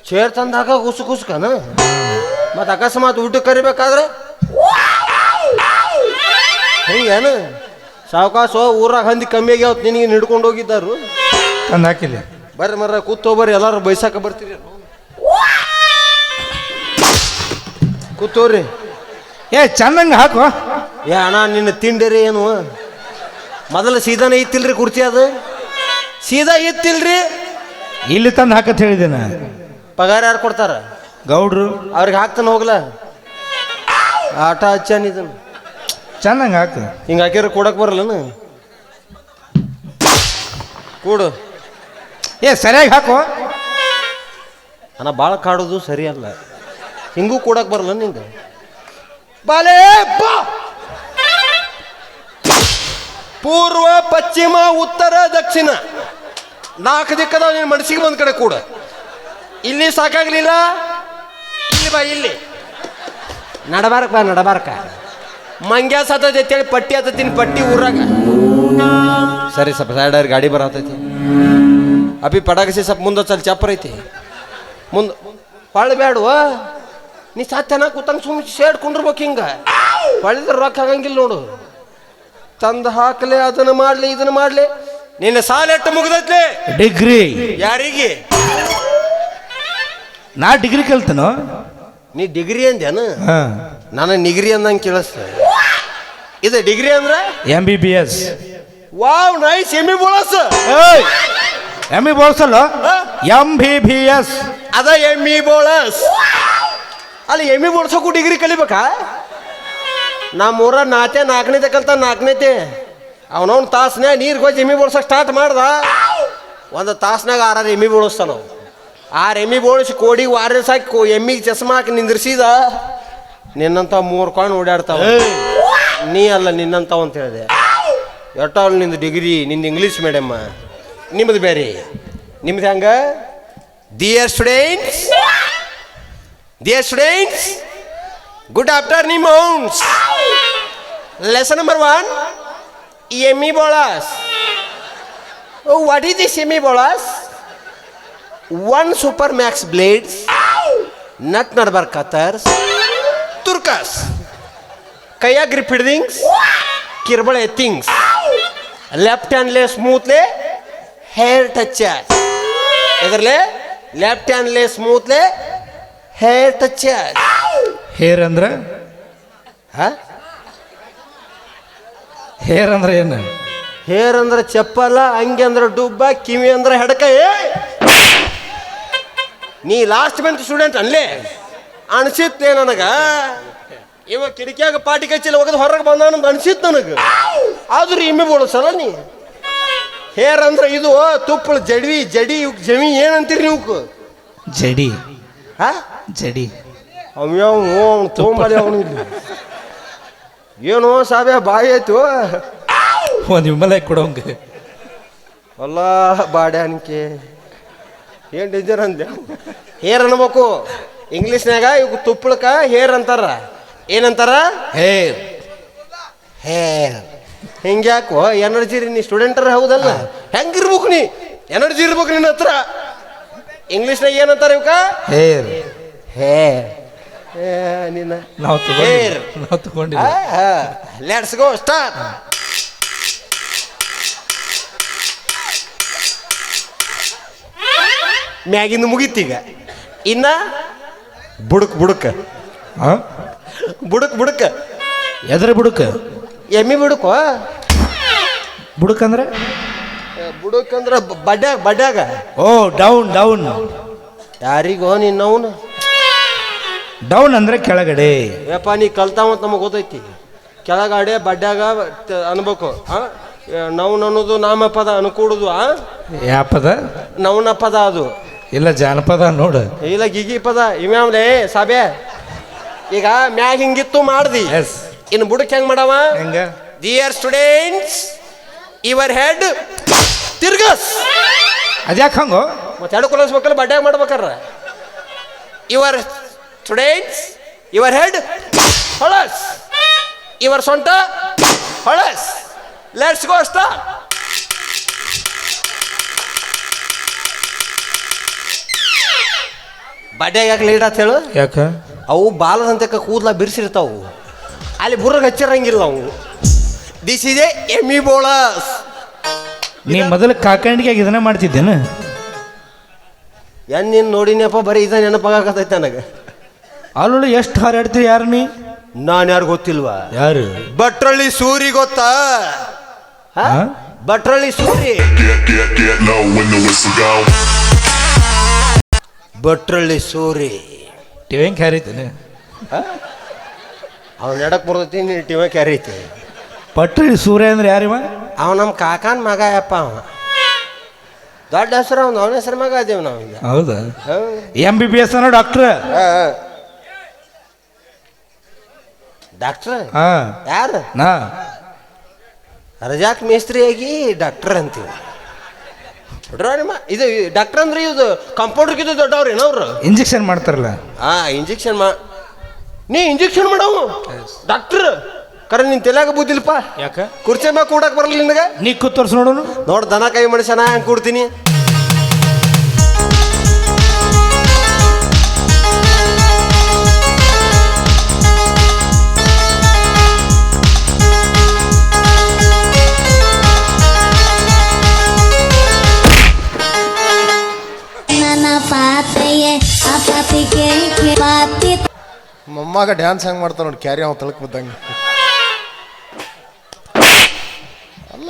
ಚೇರ್ ತಂದು ಹಾಕ ಕುಸ್ಕನ ಮತ್ತು ಅಕಸ್ಮಾತ್ ಊಟಕ್ಕೆ ಕರಿಬೇಕಾದ್ರೆ ಹಿಂಗೇನು ಸಾವಕಾಶ ಊರಾಗ ಹಂದಿ ಕಮ್ಮಿ ಆಗ್ಯಾವತ್ತು ನಿನಗೆ ಹಿಡ್ಕೊಂಡು ಹೋಗಿದ್ದಾರು ತಂದು ಹಾಕಿಲ್ಲ ಬರ್ರಿ ಮರ್ರ ಕೂತೋಗ್ಬರ್ರಿ ಎಲ್ಲರೂ ಬೈಸಾಕ ಬರ್ತೀರಿ ಕೂತೋರಿ ಏ ಚಂದಂಗೆ ಹಾಕು ಏ ಅಣ್ಣ ನಿನ್ನ ತಿಂಡಿರಿ ಏನು ಮೊದಲು ಸೀದಾನೇ ಇತ್ತಿಲ್ರಿ ಕುರ್ಚಿ ಅದು ಸೀದಾ ಇತ್ತಿಲ್ರಿ ಇಲ್ಲಿ ತಂದು ಹಾಕತ್ ಹೇಳಿದ್ದೇನ ಪಗಾರ ಯಾರು ಕೊಡ್ತಾರ ಗೌಡ್ರು ಅವ್ರಿಗೆ ಹಾಕ್ತಾನೆ ಹೋಗ್ಲ ಆಟ ಹಚ್ಚಾನ ಇದನ್ನು ಚಂದಂಗೆ ಹಾಕು ಹಿಂಗೆ ಹಾಕಿದ್ರೆ ಕೊಡಕ್ಕೆ ಬರಲ್ಲನ ಕೂಡು ಏ ಸರಿಯಾಗಿ ಹಾಕು ಅಣ್ಣ ಭಾಳ ಕಾಡೋದು ಸರಿಯಲ್ಲ ಹಿಂಗೂ ಕೂಡಕ್ಕೆ ಬರಲ್ಲ ನಿಂಗೆ ಬಾಲೇ ಬಾ ಪೂರ್ವ ಪಶ್ಚಿಮ ಉತ್ತರ ದಕ್ಷಿಣ 4 ದಿಕ್ಕದ ನೀನು ಮನಸ್ಸಿಗೆ ಒಂದು ಕಡೆ ಕೂಡ ಇಲ್ಲಿ ಸಾಕಾಗ್ಲಿಲ್ಲ ಇಲ್ಲಿ ಬಾ ಇಲ್ಲಿ ನಡಬಾರಕ ಮಂಗ್ಯ ಸತೈತಿ ಅಂತೇಳಿ ಪಟ್ಟಿ ಹತ್ತತೀನಿ ಪಟ್ಟಿ ಊರಾಗ ಸರಿ ಸ್ವಲ್ಪ ಸೈಡರ್ ಗಾಡಿ ಬರತೈತಿ ಅಭಿ ಪಡಗಸಿ ಸ್ವಲ್ಪ ಮುಂದೆ ಚಲ್ ಚಪ್ಪರ್ ಐತಿ ಮುಂದೆ ಹೊಳ್ಳಿ ಬೇಡವ ನೀ ಸಾತ್ಯನ ಕೂತಂಗೆ ಸುಮ್ಮನೆ ಶೇಡ್ ಕುಂಡ್ರಬೇಕು ಹಿಂಗೆ ಹೊಳಿದ್ರೆ ರೊಕ್ಕ ಆಗಂಗಿಲ್ಲ ನೋಡು ತಂದು ಹಾಕಲೆ ಅದನ್ನು ಮಾಡಲಿ ಇದನ್ನು ಮಾಡಲಿ ನಿನ್ನ ಸಾಲ ಎಷ್ಟು ಮುಗ್ದೈತ್ಲಿ ಡಿಗ್ರಿ ಯಾರಿಗೆ ನಾ ಡಿಗ್ರಿ ಕಲ್ತನೋ ನೀ ಡಿಗ್ರಿ ಅಂದ್ಯಾನ ಹಾಂ ನನಗೆ ನಿಗ್ರಿ ಅಂದಂಗೆ ಕೇಳಿಸ್ತ ಇದು ಡಿಗ್ರಿ ಅಂದ್ರೆ MBBS. ವಾವ್ ನೈಸ್ ಎಮ್ಮಿ ಬೋಳಸ್ ಏಯ್ ಎಮ್ಮಿ ಬೋಳ್ಸಲ್ಲ MBBS. ಅದ ಎಮ್ಮಿ ಬೋಳಸ್ ಅಲ್ಲಿ ಎಮ್ಮಿ ಬೋಳ್ಸೋಕು ಡಿಗ್ರಿ ಕಲಿಬೇಕಾ ನಮ್ಮೂರ ನಾಲ್ಕನೇತೆ ಕಲ್ತ ನಾಲ್ಕನೇತೆ ಅವನವ್ನ ತಾಸ್ನ್ಯಾಗ ನೀರಿಗೆ ಹೋಗಿ ಎಮ್ಮಿ ಬೋಳ್ಸೋಕೆ ಸ್ಟಾರ್ಟ್ ಮಾಡ್ದ ಒಂದು ತಾಸ್ನಾಗ 6 ಎಮ್ಮಿ ಬೋಳಿಸ್ತಾನ 6 ಎಮ್ಮಿ ಬೋಳಿಸಿ ಕೋಡಿಗೆ ವಾರ ಸಾಕಿ ಎಮ್ಮಿಗೆ ಚಸ್ಮಾ ಹಾಕಿ ನಿಂದ್ರಿಸಿದ ನಿನ್ನಂತ 3 ಕಾಣ್ ಓಡಾಡ್ತಾವ ನೀ ಅಲ್ಲ ನಿನ್ನಂತಾವ ಅಂತ ಹೇಳಿದೆ ಎಷ್ಟಾವಲ್ಲ ನಿಂದು ಡಿಗ್ರಿ ನಿಂದು ಇಂಗ್ಲೀಷ್ ಮೀಡಿಯಮ್ಮ ನಿಮ್ಮದು ಬೇರೆ ನಿಮ್ದು ಹೆಂಗ dear students good afternoon lesson number 1 ಎಮ್ಮಿ ಬೋಳಸ್ ವಾಟ್ ಈಸ್ ದಿಸ್ ಎಮ್ಮಿ ಬೋಳಸ್ 1 ಸೂಪರ್ ಮ್ಯಾಕ್ಸ್ ಬ್ಲೇಡ್ಸ್ ನಟ್ ನಡ್ಬರ್ ಕತರ್ಸ್ ತುರ್ಕಸ್ ಕೈಯಾಗ ಗ್ರಿಪ್ ಹಿಡ್ದಿಂಗ್ಸ್ ಕಿರ್ಬಳೆ ಥಿಂಗ್ಸ್ ಲೆಫ್ಟ್ ಹ್ಯಾಂಡ್ಲೆ ಸ್ಮೂತ್ಲೆ ಹೇರ್ ಟಚ್ ಎದರ್ಲೆ ಲೆಫ್ಟ್ ಹ್ಯಾಂಡ್ಲೆ ಸ್ಮೂತ್ಲೆ ಹೇರ್ ಟಚ್ ಹೇರ್ ಅಂದ್ರೆ ಹೇರ್ ಅಂದ್ರೆ ಏನು? ಹೇರ್ ಅಂದ್ರೆ ಚಪ್ಪಲ ಅಂಗಿ ಅಂದ್ರೆ ಡುಬ್ಬ ಕಿವಿ ಅಂದ್ರೆ ಹೆಡಕ ನೀ ಲಾಸ್ಟ್ ಬೆಂಚ್ ಸ್ಟೂಡೆಂಟ್ ಅಲ್ಲೇ ಅನ್ಸಿತ್ತೆ ನನಗ ಇವ ಕಿಟಕಿಯಾಗ ಪಾಟಿ ಕಚ್ಚಿಲ್ಲ ಹೋಗೋದು ಹೊರಗೆ ಬಂದ ಅನ್ಸಿತ್ತು ನನಗೆ ಆದ್ರೂ ಇಮ್ಮೆ ಬೋಳಸಲ್ಲ ನೀ ಹೇರ್ ಅಂದ್ರೆ ಇದು ತುಪ್ಪಳ ಜಡಿ ಜಮಿ ಏನಂತೀರಿ ನೀವು ಜಡಿ ಹಾ ಜಡಿ ಅವ್ನು ತೊಗೊಂಬಲ್ಲಿ ಅವನು ಇಲ್ಲಿ ಏನೋ ಸಾಬೆ ಬಾಯಿ ಆಯ್ತು ಒಂದು ವಿಮಲ ಕೊಡೋಂಗ ಅಲ್ಲ ಬಾಡ್ಯಾನಿಕೆ ಏನು ಡೇಂಜರ್ ಅಂದೆ ಹೇರ್ ಅನ್ಬೇಕು ಇಂಗ್ಲೀಷ್ನಾಗ ಇವ್ ತುಪ್ಪಳಕ ಹೇರ್ ಅಂತಾರ ಏನಂತಾರ ಹೇರ್ ಹೇರ್ ಹಿಂಗ್ಯಾಕೋ ಎನರ್ಜಿ ನೀ ಸ್ಟೂಡೆಂಟರ ಹೌದಲ್ಲ ಹೆಂಗಿರ್ಬೇಕು ನೀ ಎನರ್ಜಿ ಇರ್ಬೇಕು ನಿನ್ನ ಹತ್ರ ಇಂಗ್ಲೀಷ್ನಾಗ ಏನಂತಾರ ಇವಕ್ಕ ಹೇರ್ ಹೇರ್ ನಿನ್ನ ನಾವು ಹೇರ್ ತಗೊಂಡಿಲ್ಲ. ಲೆಟ್ಸ್ ಗೋ ಸ್ಟಾರ್ಟ್ ಮ್ಯಾಗಿಂದ ಮುಗೀತೀಗ ಇನ್ನ ಬುಡಕ್ ಹಾಂ ಬುಡಕ್ ಎದ್ರ ಬುಡಕ ಎಮ್ಮಿ ಬುಡಕೋ ಬುಡಕ್ ಅಂದ್ರೆ ಬುಡಕ್ ಅಂದ್ರ ಬಡ್ಯಾಗ ಓ ಡೌನ್ ಡೌನ್ ಯಾರಿಗೋ ನಿನ್ನವನು ಡೌನ್ ಅಂದ್ರೆ ಕೆಳಗಡೆ. ಯಪ್ಪ ನೀ ಕಲ್ತಾವಂತ ನಮಗೆ ಗೊತ್ತೈತಿ ಕೆಳಗಡೆ ಬಡ್ಯಾಗ ಅನ್ಬೇಕು ನವ್ನ ಅನ್ನೋದು ನಾಮಪದ ಅನ್ಕೂಡುದು ಯಾಪದ ನವ್ನ ಪದ ಅದು ಇಲ್ಲ ಜಾನಪದ ನೋಡು. ಇಲ್ಲ ಗಿಗಿ ಪದ ಇವ್ಯಾವ್ಲೇ ಸಾಬೆ ಈಗ ಮ್ಯಾಗ ಹಿಂಗಿತ್ತು ಮಾಡ್ದಿ ಎಸ್ ಇನ್ನು ಬುಡಕ್ ಹೆಂಗ್ ಮಾಡವ ಹೆಂಗ ಡಿಯರ್ ಸ್ಟೂಡೆಂಟ್ಸ್ ಯುವರ್ ಹೆಡ್ ತಿರ್ಗಸ್ ಅದ್ಯಾಕೆ ಹಂಗೋ ಮತ್ತೆ ಎರಡು ಕೊಲಿಸ್ಬೇಕಲ್ಲ ಬಡ್ಯಾಗ ಮಾಡ್ಬೇಕಾರ ಯುವರ್ ಸ್ಟೂಡೆಂಟ್ಸ್ ಯುವರ್ ಹೆಡ್ ಹೊಳಸ್ ಯುವರ್ ಸೊಂಟ ಹೊಳಸ್ ಲೆಟ್ಸ್ ಗೋ ಸ್ಟಾರ್ಟ್ ಬಡ್ಯಾಗ ಯಾಕೆ ಲೇಟ್ ಆತ ಹೇಳು ಯಾಕ ಅವು ಬಾಲದಂತೆ ಕೂದಲ ಬಿರ್ಸಿರ್ತಾವು ಅಲ್ಲಿ ಬುರ್ರಗೆ ಹಚ್ಚಿರಂಗಿಲ್ಲ ಅವು ದಿಸ್ ಇಸ್ ಎಮ್ಮಿ ಬೋಳಸ್ ನೀ ಮೊದಲು ಕಾಕಂಡಿಗೆ ಇದನ್ನ ಮಾಡ್ತಿದ್ದೇನು? ನೀನು ನೋಡಿನಪ್ಪ ಬರೀ ಇದ ನೆನಪಾಗತೈತೆ ನನಗೆ. ಅಲ್ಲೂ ಎಷ್ಟು ಹಾರಾಡ್ತೀರಿ ಯಾರು ನೀ? ನಾನು ಯಾರು ಗೊತ್ತಿಲ್ವಾ? ಯಾರು? ಭಟ್ರಳ್ಳಿ ಸೂರಿ ಗೊತ್ತಾ? ಭಟ್ರಳ್ಳಿ ಸೂರಿ ಭಟ್ರಳ್ಳಿ ಸೂರಿ ಟಿವೆಂಗ್ ಹಾರೈತೇನೆ ಅವ್ನು ನಡಕ್ ಬರ್ತೈತಿ ನೀನು ಟಿವ ಕ್ಯಾರೈತಿ. ಪಟ್ರಿ ಸೂರ್ಯ ಅಂದ್ರೆ ಯಾರಿವ? ಅವ ನಮ್ಮ ಕಾಕನ ಮಗ ಯಪ್ಪ. ಅವ ದೊಡ್ಡ ಹೆಸರು ಅವನ ಹೆಸರು ಮಗ ಅದೇವ್ ನಾವು. ಹೌದಾ? MBBS ಅನ್ನೋ ಡಾಕ್ಟ್ರ. ಡಾಕ್ಟ್ರ ಯಾರು? ನಾ ರಜಾಕ್ ಮೇಸ್ತ್ರಿಯಾಗಿ ಡಾಕ್ಟರ್ ಅಂತೀವಿ. ಇದು ಡಾಕ್ಟರ್ ಅಂದ್ರೆ ಇದು ಕಂಪೌಂಡರ್ಗಿದ್ದು ದೊಡ್ಡವ್ರು ಏನವ್ರು ಇಂಜೆಕ್ಷನ್ ಮಾಡ್ತಾರಲ್ಲ. ಇಂಜೆಕ್ಷನ್ ನೀ ಇಂಜೆಕ್ಷನ್ ಮಾಡವು ಡಾಕ್ಟರ್ ಕರೆ ನಿನ್ ತಲೆಯಾಗ ಬೂದಿಲ್ಪ. ಯಾಕ? ಕುರ್ಚಿ ಮ್ಯಾಗ ಕೂಡಕ್ ಬರಲ್ಲ ನಿನಗ. ನೀ ಕೂತೋರ್ಸ್ ನೋಡೋನು. ನೋಡ್ ದನ ಕೈ ಮನುಷ್ಯನ ಹೆಂಗ್ ಕೂಡ್ತೀನಿ. ನಮ್ಮಗ ಡ್ಯಾನ್ಸ್ ಹೆಂಗೆ ಮಾಡ್ತಾನೆ ನೋಡಿ ಕ್ಯಾರಿ ಅವ ತಳಕ್ ಬಿದ್ದಂಗೆ. ಅಲ್ಲ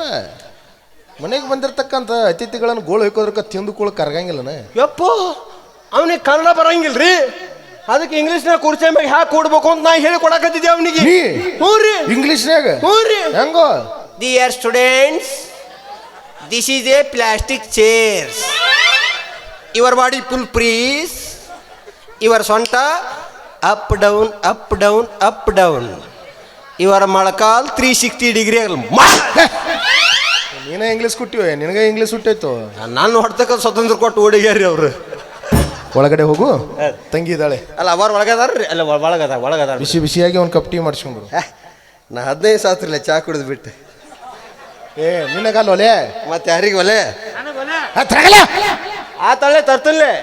ಮನೆಗೆ ಬಂದಿರ್ತಕ್ಕಂಥ ಅತಿಥಿಗಳನ್ನು ಗೋಳು ಹೊಯ್ಕೋದ್ರಕ್ಕ ತಿಂದು ಕೂಡ ಕರ್ಗಂಗಿಲ್ಲನ. ಯಪ್ಪ ಅವನಿಗೆ ಕನ್ನಡ ಬರಂಗಿಲ್ರಿ, ಅದಕ್ಕೆ ಇಂಗ್ಲೀಷ್ನಾಗ ಕುರ್ಚಿ ಮ್ಯಾಗ ಹ್ಯಾಕ್ ಕೊಡ್ಬೇಕು ಅಂತ ನಾ ಹೇಳಿ ಕೊಡಕತ್ತಿದ್ದೆ ಅವನಿಗೆ. ನೀ ಹ್ಞೂ ರೀ, ಇಂಗ್ಲೀಷ್ನಾಗ ಹ್ಞೂ ರೀ. ಹೆಂಗೋ dear students, this is a plastic chairs. Your body full freeze, your ಸೊಂಟ up down up down up down, your ಮೊಳಕಾಲ್ 360 ಡಿಗ್ರಿ ಆಗಲ್ಲ. ನೀನೇ ಇಂಗ್ಲೀಷ್ ಕೊಟ್ಟಿವ, ನಿನಗೆ ಇಂಗ್ಲೀಷ್ ಹುಟ್ಟಾಯ್ತು. ನಾನು ಹೊಡ್ತಕ್ಕ ಸ್ವತಂತ್ರ ಕೊಟ್ಟು ಓಡಿಗ್ಯಾರಿ ಅವರು. ಒಳಗಡೆ ಹೋಗು, ತಂಗಿ ಇದ್ದಾಳೆ. ಅಲ್ಲ ಅವರು ಒಳಗದಾರ್ರಿ, ಅಲ್ಲ ಒಳಗದಾರ. ಬಿಸಿ ಬಿಸಿಯಾಗಿ ಒಂದು ಕಪ್ ಟೀ ಮಾಡಿಸ್ಕೊಂಡ್ರು. ನಾ 15 ಸಾತ್ರಿಲ್ಲ ಚಾ ಕುಡಿದು ಬಿಟ್ಟು. ನಿನಗಲ್ಲ ಒಲೆ ಮತ್ತೆ ಯಾರಿಗೆ ಒಲೆ ತರಗಲ್ಲ ಆ ತಳೆ ತರ್ತಲ್ಲೇ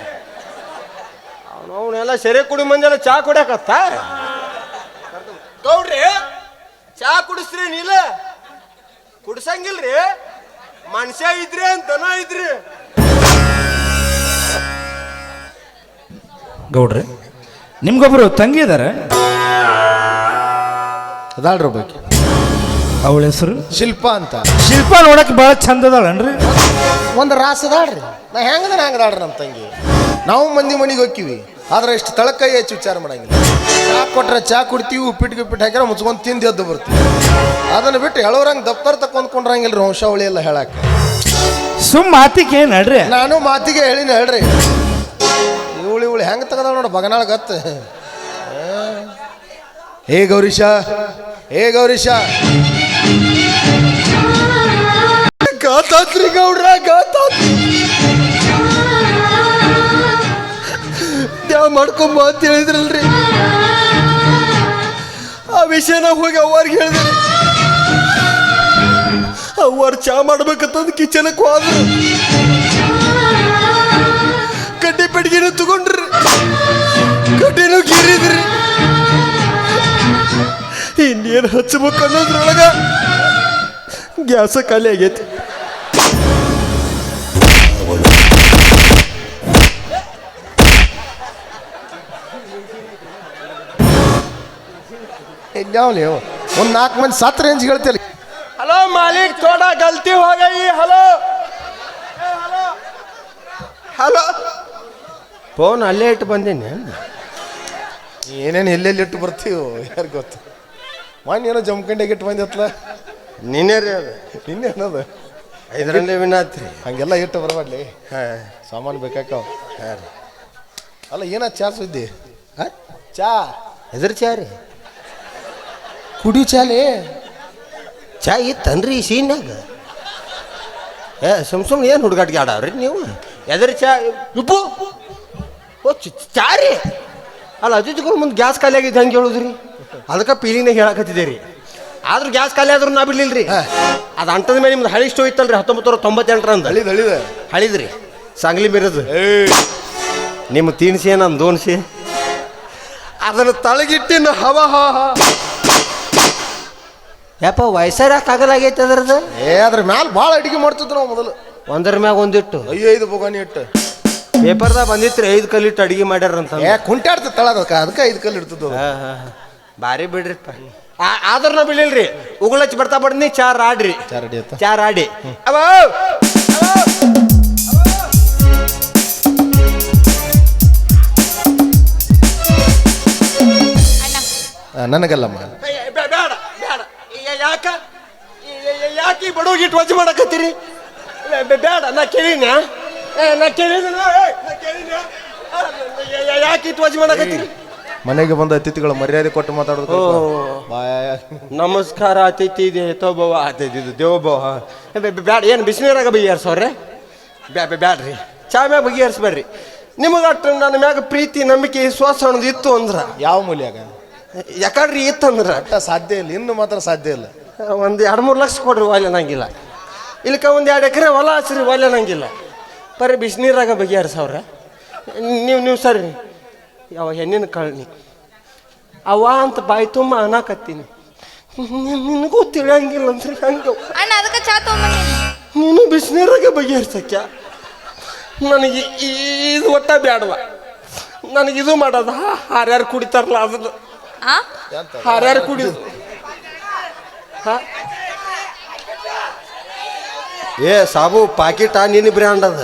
ಅವನೆಲ್ಲ ಸೆರೆ ಕುಡಿ ಮಂದೆಲ್ಲ ಚಾ ಕುಡಿಯಕತ್ತ. ಗೌಡ್ರಿ ಚಾ ಕುಡಿಸ್ರಿ ನೀಲ ಕುಡ್ಸಂಗಿಲ್ರಿ, ಮನುಷ್ಯ ಇದ್ರಿ ಅಂತ ದನ ಇದ್ರಿ. ಗೌಡ್ರೆ ನಿಮ್ಗೊಬ್ರು ತಂಗಿ ಇದಾರ, ಅದಾಳ್ರ ಬಗ್ಗೆ. ಅವಳ ಹೆಸರು ಶಿಲ್ಪ ಅಂತ. ಶಿಲ್ಪ ನೋಡಕ್ ಭಾಳ ಚಂದ ಅದಾಳನ್ರಿ. ಒಂದು ರಾಸ ಅದಾಳ್ರಿ. ನಾ ಹೆಂಗದ ಹಂಗದಾಳ್ರಿ ನಮ್ಮ ತಂಗಿ. ನಾವು ಮಂದಿ ಮನೆಗೆ ಹೋಗ್ತೀವಿ, ಆದ್ರೆ ಇಷ್ಟು ತಳಕೈ ಹೆಚ್ಚು ವಿಚಾರ ಮಾಡಂಗಿಲ್ಲ. ಚಾ ಕೊಟ್ರೆ ಚಾ ಕುಡ್ತೀವಿ, ಉಪ್ಪಿಟ್ಟು ಹಾಕ್ಯಾರ ಮುಚ್ಕೊಂಡು ತಿಂದು ಎದ್ದು ಬರ್ತೀವಿ. ಅದನ್ನು ಬಿಟ್ಟು ಹೇಳೋರಂಗೆ ದಪ್ತರ ತಕೊಂಡ್ಕೊಂಡ್ರಂಗಿಲ್ರಿ ವಂಶಾವಳಿ ಎಲ್ಲ ಹೇಳಕ್ಕೆ. ಸುಮ್ಮ ಮಾತಿಗೆ ಏನು ನಡ್ರಿ, ನಾನು ಮಾತಿಗೆ ಹೇಳಿನ ಹೇಳ್ರಿ. ಇವಳು ಹೆಂಗೆ ತಗದಾಳ ನೋಡು ಬಗನಾಳ ಗತ್ತು. ಹೇ ಗೌರೀಶ, ಹೇ ಗೌರೀಶ, ಗಾತಾತ್ರಿ ಗೌಡ್ರ ಗಾತಾತ್ರಿ ಯಾವ ಮಾಡ್ಕೊಂಬ ಅಂತ ಹೇಳಿದ್ರಲ್ರಿ, ಆ ವಿಷಯನ ಹೋಗಿ ಅವ್ರಿಗೆ ಹೇಳಿದ್ರಿ. ಅವ್ರು ಚಾ ಮಾಡ್ಬೇಕಂತಂದು ಕಿಚನಕ್ಕೆ ಹೋದ್ರು. ಕಡ್ಡಿ ಪೆಡ್ಗಿನೂ ತಗೊಂಡ್ರಿ, ಕಡ್ಡಿನೂ ಗೀರಿದ್ರಿ. ಇನ್ನೇನು ಹಚ್ಬೇಕು ಅನ್ನೋದ್ರೊಳಗ ಗ್ಯಾಸ ಖಾಲಿ ಆಗೈತಿ. ನೀವು ಒಂದು 4 ಮಂದಿ ಸತ್ ರೇಂಜ್ ಹೇಳ್ತೀರಿ. ಹಲೋ ಮಾಲೀಕ್, ಥೋಡಾ ಗಲ್ತಿ ಹೋ ಗಯಿ. ಹಲೋ ಹಲೋ ಫೋನ್ ಅಲ್ಲೇ ಇಟ್ಟು ಬಂದೀನಿ. ಏನೇನು ಎಲ್ಲೆಲ್ಲಿ ಇಟ್ಟು ಬರ್ತೀವೋ ಯಾರು ಗೊತ್ತು. ಏನೋ ಜಮ್ಕಂಡಿಗೆ ಇಟ್ಟು ಬಂದತ್ಲ. ನೀನೇ ರೀ ಅದು, ನಿನ್ನೆ ಅನ್ನೋದು 5ರಂದೇ ವಿನಾತ್ರಿ. ಹಂಗೆಲ್ಲ ಇಟ್ಟು ಬರಬಾಡ್ಲಿ. ಸಾಮಾನು ಬೇಕಾಕವ. ಅಲ್ಲ ಏನ ಚಾ ಸುದ್ದಿ? ಚಾ ಎದ್ರ ಚಾ ರೀ? ಕುಡಿಯೋ ಚಾಲೆ ಚಾ ಇತ್ತನ್ರಿ ಸೀನ್ಯಾಗ? ಸುಮ್ ಏನು ಹುಡುಗಾಟಿಗೆ ಆಡವ್ರಿ ನೀವು? ಎದ್ರ ಚಾ ಉಪ್ಪು ಓ ಚಾ ರೀ? ಅಲ್ಲ ಅತಿಥಿಗಳು ಮುಂದೆ ಗ್ಯಾಸ್ ಖಾಲಿ ಆಗಿದ್ದು ಹಂಗೆ ಹೇಳುದ್ರಿ, ಅದಕ್ಕೆ ಪೀಲಿನಾಗ ಹೇಳಕತ್ತಿದ್ದೆ ರೀ. ಆದ್ರೂ ಗ್ಯಾಸ್ ಖಾಲಿ ಆದ್ರೂ ನಾ ಬಿಡ್ಲಿಲ್ರಿ. ಅದು ಅಂಟದ ಮೇಲೆ ನಿಮ್ದು ಹಳಿ ಸ್ಟೋ ಇತ್ತಲ್ರಿ 1998 ಹಳಿದ ಹಳಿದ್ರಿ ಸಾಂಗ್ಲಿ ಮೀರದು. ನಿಮ್ಮ ತೀನ್ಸಿ ನಮ್ಮ ದೋನ್ಸಿ ಅದನ್ನು ತಳಗಿಟ್ಟಿನ ಹವ ಯಪ್ಪ ವಯಸ್ಸಾರ ಯಾಕಾಗಲಾಗೈತೆ ಅದ್ರದ್ದು. ಅದ್ರ ಮ್ಯಾಲ ಭಾಳ ಅಡಿಗೆ ಮಾಡ್ತಿದ್ರು ನಾವು ಮೊದಲು. ಒಂದರ ಮ್ಯಾಗ ಒಂದಿಟ್ಟು 5 ಬೊಗಾನಿ ಇಟ್ಟು ಪೇಪರ್ದಾಗ ಬಂದಿತ್ರಿ 5 ಕಲ್ಲಿಟ್ಟು ಅಡಿಗೆ ಮಾಡ್ಯಾರಂತ. ಕುಂಟಾಡ್ತ ತಳ ಅದಕ್ಕೆ 5 ಕಲ್ಲು ಇಡ್ತಿದ್ವು. ಭಾರಿ ಬಿಡ್ರಿಪ್ಪ. ಆದ್ರೂ ನಾ ಬಿಡ್ಲಿಲ್ರಿ. ಉಗುಳಚ್ಚಿ ಬರ್ತಾ ಬಡ್ನಿ ಚಾ ರಾಡ್ರಿ, ಚಾ ರಾಡಿ ಅವ ನನಗಲ್ಲಮ್ಮ. ಬೇಡ ಬೇಡ. ಯಾಕೆ ಯಾಕೆ ಬಡೋಗಿಟ್ಟು ವಜ್ ಮಾಡಕತ್ತೀರಿ? ಬೇಡ, ನಾ ಕೇಳಿನ ಯಾಕೆ ಇಟ್ಟು ವಜ್ ಮಾಡಕತ್ತೀರಿ? ಮನೆಗೆ ಬಂದ ಅತಿಥಿಗಳ ಮರ್ಯಾದೆ ಕೊಟ್ಟು ಮಾತಾಡೋದು. ನಮಸ್ಕಾರ ಅತಿಥಿ ದೇವೋಭವ ಅತಿಥಿ ದೇವೋಭವ. ಬ್ಯಾಡ, ಏನು ಬಿಸಿನೀರಾಗ ಬಗೆಹರಿಸೋರ್ರೆ? ಬ್ಯಾಡ್ರಿ, ಚಾ ಮ್ಯಾಗ ಬಗೆಹರಿಸ್ಬೇಡ್ರಿ. ನಿಮಗಟ್ಟು ನನ್ನ ಮ್ಯಾಗ ಪ್ರೀತಿ ನಂಬಿಕೆ ವಿಶ್ವಾಸ ಅನ್ನೋದು ಇತ್ತು ಅಂದ್ರೆ ಯಾವ ಮೂಲ್ಯಾಗ ಯಾಕಂದ್ರಿ ಇತ್ತಂದ್ರೆ ಸಾಧ್ಯ ಇಲ್ಲ. ಇನ್ನು ಮಾತ್ರ ಸಾಧ್ಯ ಇಲ್ಲ. ಒಂದು 2-3 ಲಕ್ಷ ಕೊಡ್ರಿ ಒಲೆ ನಂಗಿಲ್ಲ. ಇಲ್ಕ ಒಂದು 2 ಎಕರೆ ಹೊಲ ಹಚ್ರಿ ಒಲೆ ನಂಗಿಲ್ಲ. ಬರೀ ಬಿಸಿನೀರಾಗ ಬಗೆಹರಿಸವ್ರೆ ನೀವು ಸರಿ. ಯಾವ ಹೆಣ್ಣಿನ ಕಳ್ನಿ ಅವ ಅಂತ ಬಾಯಿ ತುಂಬ ಅನ್ನಕತ್ತೀನಿ. ನಿನಗೂ ತಿಳಿಯಂಗಿಲ್ಲ ಅಂದ್ರೆ ಹಂಗೆ ನೀನು ಬಿಸಿನೀರಾಗ ಬಗೆಹರಿಸಕ್ಯ. ನನಗೆ ಇದು ಒಟ್ಟ ಬ್ಯಾಡವ. ನನಗಿದು ಮಾಡೋದ ಯಾರ್ಯಾರು ಕುಡಿತಾರಲ್ಲ ಅದನ್ನು ಆ ಹಾರ್ಯಾರು ಕುಡಿಯೋದು ಏ ಸಾಬು ಪಾಕಿಟ ನಿನ್ನ ಬ್ರ್ಯಾಂಡ್ ಅದ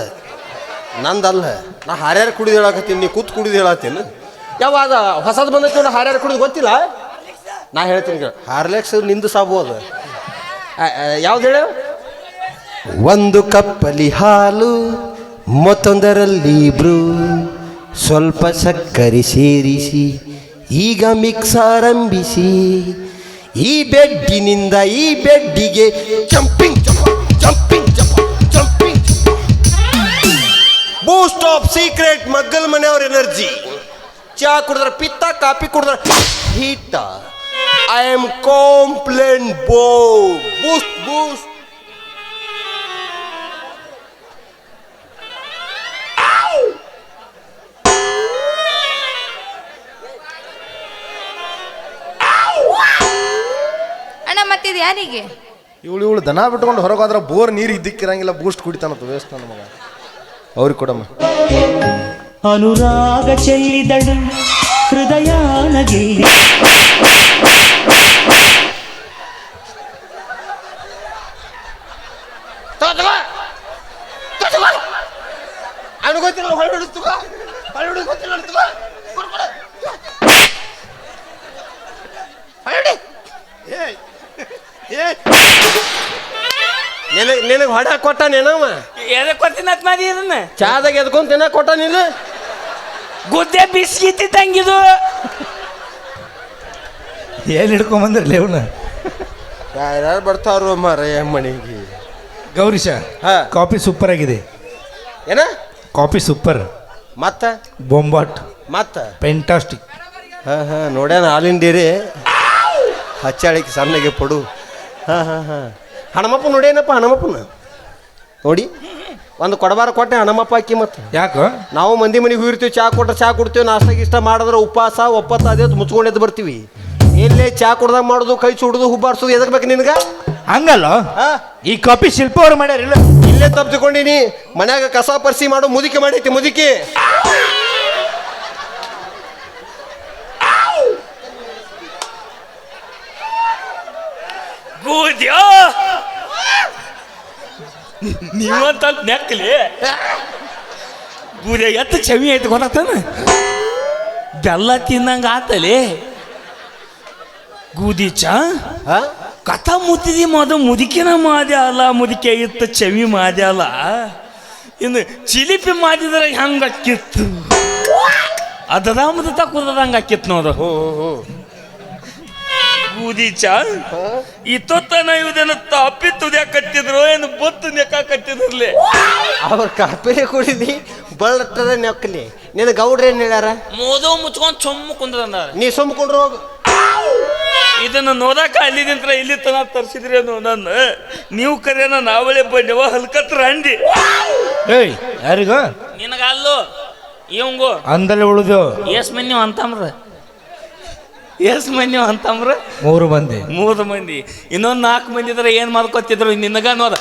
ನಂದಲ್ಲ. ನಾ ಹಾರ್ಯಾರು ಕುಡಿದು ಹೇಳಕತ್ತೀನಿ, ನೀ ಕೂತ್ ಕುಡಿದು ಹೇಳತ್ತೀನಿ. ಯಾವಾಗ ಹೊಸದು ಬಂದೈತಿ ನೋಡಿ, ಹಾರ್ಯಾರು ಕುಡಿದು ಗೊತ್ತಿಲ್ಲ. ನಾ ಹೇಳ್ತೀನಿ ಹಾರ್ಲೆಕ್ಸ್ ನಿಂದು ಸಾಬು ಅದು. ಯಾವ್ದು ಹೇಳ? ಒಂದು ಕಪ್ಪಲಿ ಹಾಲು ಮತ್ತೊಂದರಲ್ಲಿ ಬ್ರೂ, ಸ್ವಲ್ಪ ಸಕ್ಕರೆ ಸೇರಿಸಿ ಈಗ ಮಿಕ್ಸ್ ಆರಂಭಿಸಿ, ಈ ಬೆಡ್ಡಿನಿಂದ ಈ ಬೆಡ್ಡಿಗೆ jumping jumping jumping. Boost of secret ಮಗ್ಗಲ್ ಮನೆಯವ್ರ ಎನರ್ಜಿ. ಚಾ ಕುಡಿದ್ರೆ ಪಿತ್ತ, ಕಾಫಿ ಕುಡಿದ್ರೆ ಹೀಟ. I am Complan Boost Boost. ಅಣ್ಣ ಮತ್ತಿದ್ ಯಾರಿಗೆ? ಇವಳು ದನ ಬಿಟ್ಕೊಂಡು ಹೊರಗೆ ಹೋದ್ರೆ ಬೋರ್ ನೀರು ಇದ್ದಕ್ಕಿರಂಗಿಲ್ಲ, ಬೂಸ್ಟ್ ಕುಡಿತಾನಂತ ವೇಸ್ಟ್ ನನ್ನ ಮಗ. ಅವ್ರಿಗೆ ಕೊಡಮ್ಮ. ಅನುರಾಗ ಚೆಲ್ಲಿದಳು ಹೃದಯಾನ ಗೆಲ್ಲಿ. ಅವನು ಗೊತ್ತಿಲ್ಲ, ನಿನಗೆ ಹೊಡ ಕೊಟ್ಟ ನೇನವ? ಎದಕ್ಕೆ ಕೊಡ್ತೀನತ್ ಮಾಡಿ ಇದನ್ನ ಚಾದಾಗ ಎದ್ಕೊಂಡ್ ತಿನ್ನ ಕೊಟ್ಟ ನೀನು? ಗುದ್ದೆ ಬಿಸ್ಕಿತ್ತಿದ್ದಂಗಿದು. ಎಲ್ಲಿ ಹಿಡ್ಕೊಂಬಂದ್ರಲ್ಲ ಇವನ್ನ? ಯಾರ್ಯಾರು ಬರ್ತಾರೋ ಮಾರಯ್ಯ ಮನೆಗೆ. ಗೌರೀಶ, ಹಾ. ಕಾಫಿ ಸೂಪರ್ ಆಗಿದೆ. ಏನ ಕಾಫಿ ಸೂಪರ್, ಮತ್ತ ಬೊಂಬಾಟ್, ಮತ್ತ ಫೆಂಟಾಸ್ಟಿಕ್. ನೋಡ್ಯಾನ ಹಾಲಿನ ಡೇರಿ ಹಚ್ಚಾಳಿಕೆ ಸಣ್ಣಗೆ ಪಡು. ಹಣಮಪ್ಪ ನೋಡೇನಪ್ಪ, ಹಣಮಪ್ಪನ ನೋಡಿ ಒಂದು ಕೊಡಬಾರ ಕೊಟ್ಟೆ ಹಣಮಪ್ಪ ಹಾಕಿ. ಮತ್ತೆ ಯಾಕೋ ನಾವು ಮಂದಿ ಮನೆಗೆ ಹೋಗಿರ್ತೀವಿ, ಚಾ ಕೊಟ್ರೆ ಚಾ ಕುಡ್ತೀವಿ, ನಾಷ್ಟ ಗಿಷ್ಟ ಮಾಡಿದ್ರೆ ಉಪವಾಸ ಒಪ್ಪತ್ತ ಅದೇ ಮುಚ್ಕೊಂಡೆದ್ದು ಬರ್ತೀವಿ. ಎಲ್ಲೇ ಚಾ ಕುಡ್ದಾಗ ಮಾಡೋದು, ಕೈ ಸುಡುದು, ಹುಬ್ಬಾಡ್ಸೋದು ಎದಕ್ ಬೇಕು ನಿನ್ಗೆ? ಹಂಗಲ್ಲ, ಈ ಕಾಫಿ ಶಿಲ್ಪ ಅವ್ರು ಮಾಡ್ಯಾರಿಲ್ಲ. ಇಲ್ಲೇ ತಪ್ಪಿಕೊಂಡೀನಿ. ಮನ್ಯಾಗ ಕಸ ಪರಿಸಿ ಮಾಡೋ ಮುದುಕಿ ಮಾಡೈತಿ, ಮುದುಕಿ. ಗೂದ್ಯೋ ನೀವಂತ ನೆಕ್ಕಲಿ ಗೂದ್ಯ ಎತ್ತ ಚವಿ ಐತೆ ಗೊತ್ತಾನ. ಬೆಲ್ಲ ತಿನ್ನಂಗ ಆತಲಿ ಗೂದಿ ಚಾ. ಕಥ ಮುತ್ತಿದಿ ಮುದುಕಿನ ಮಾದ್ಯ ಅಲ್ಲ, ಮುದುಕೆ ಇತ್ತ ಚವಿ ಮಾದ್ಯ ಅಲ್ಲ. ಇನ್ನು ಚಿಲಿಪಿ ಮಾಡಿದ್ರೆ ಹೆಂಗ ಅಕ್ಕಿತ್ತು, ಅದದ ಮುದ ಕುದದಂಗ ಅಕ್ಕಿತ್ತು ನೋಡು. ಗೂದಿ ಚಾ ಇತ್ತೊತ್ತನ ಇವುದೇನು ತಾಪಿ ತುದಿಯ ಕಟ್ಟಿದ್ರು ಏನು ಬೊತ್ತು ನೆಕ್ಕ ಕಟ್ಟಿದ್ರಲಿ. ಅವ್ರ ಕಾಪಿಲೆ ಕುಡಿದಿ ಬಳ್ಳಟ್ಟದ ನೆಕ್ಕಲಿ. ನಿನ್ನ ಗೌಡ್ರ ಏನ್ ಹೇಳ್ಯಾರ? ಮೋದು ಮುಚ್ಕೊಂಡ್ ಚೊಮ್ಮ ಕುಂದ್ರ. ನೀ ಸುಮ್ಕೊಂಡ್ರು ಹೋಗು. ಇದನ್ನು ನೋಡಾಕ ಅಲ್ಲಿದಿಂತ್ರ ಇಲ್ಲಿ ತನ ತರಿಸಿದ್ರೇನು ನನ್ನ? ನೀವು ಕರೆಯನ ನಾವಳೆ ಬಂದೆವ ಹಲ್ಕತ್ರ ಅಂಡಿ. ಏಯ್ ಯಾರಿಗ? ನಿನಗಲ್ಲೋ ಇವಂಗು ಅಂದಲ್ಲಿ ಉಳಿದು ಎಸ್ ಮಂದಿ ಅಂತಮ್ರ, ಎಸ್ ಮಂದಿ ಅಂತಮ್ರ? 3 ಮಂದಿ. 3 ಮಂದಿ. ಇನ್ನೊಂದು 4 ಮಂದಿ ಇದ್ರೆ ಏನ್ ಮಾಡ್ಕೊತಿದ್ರು ನಿನಗ ನೋಡ.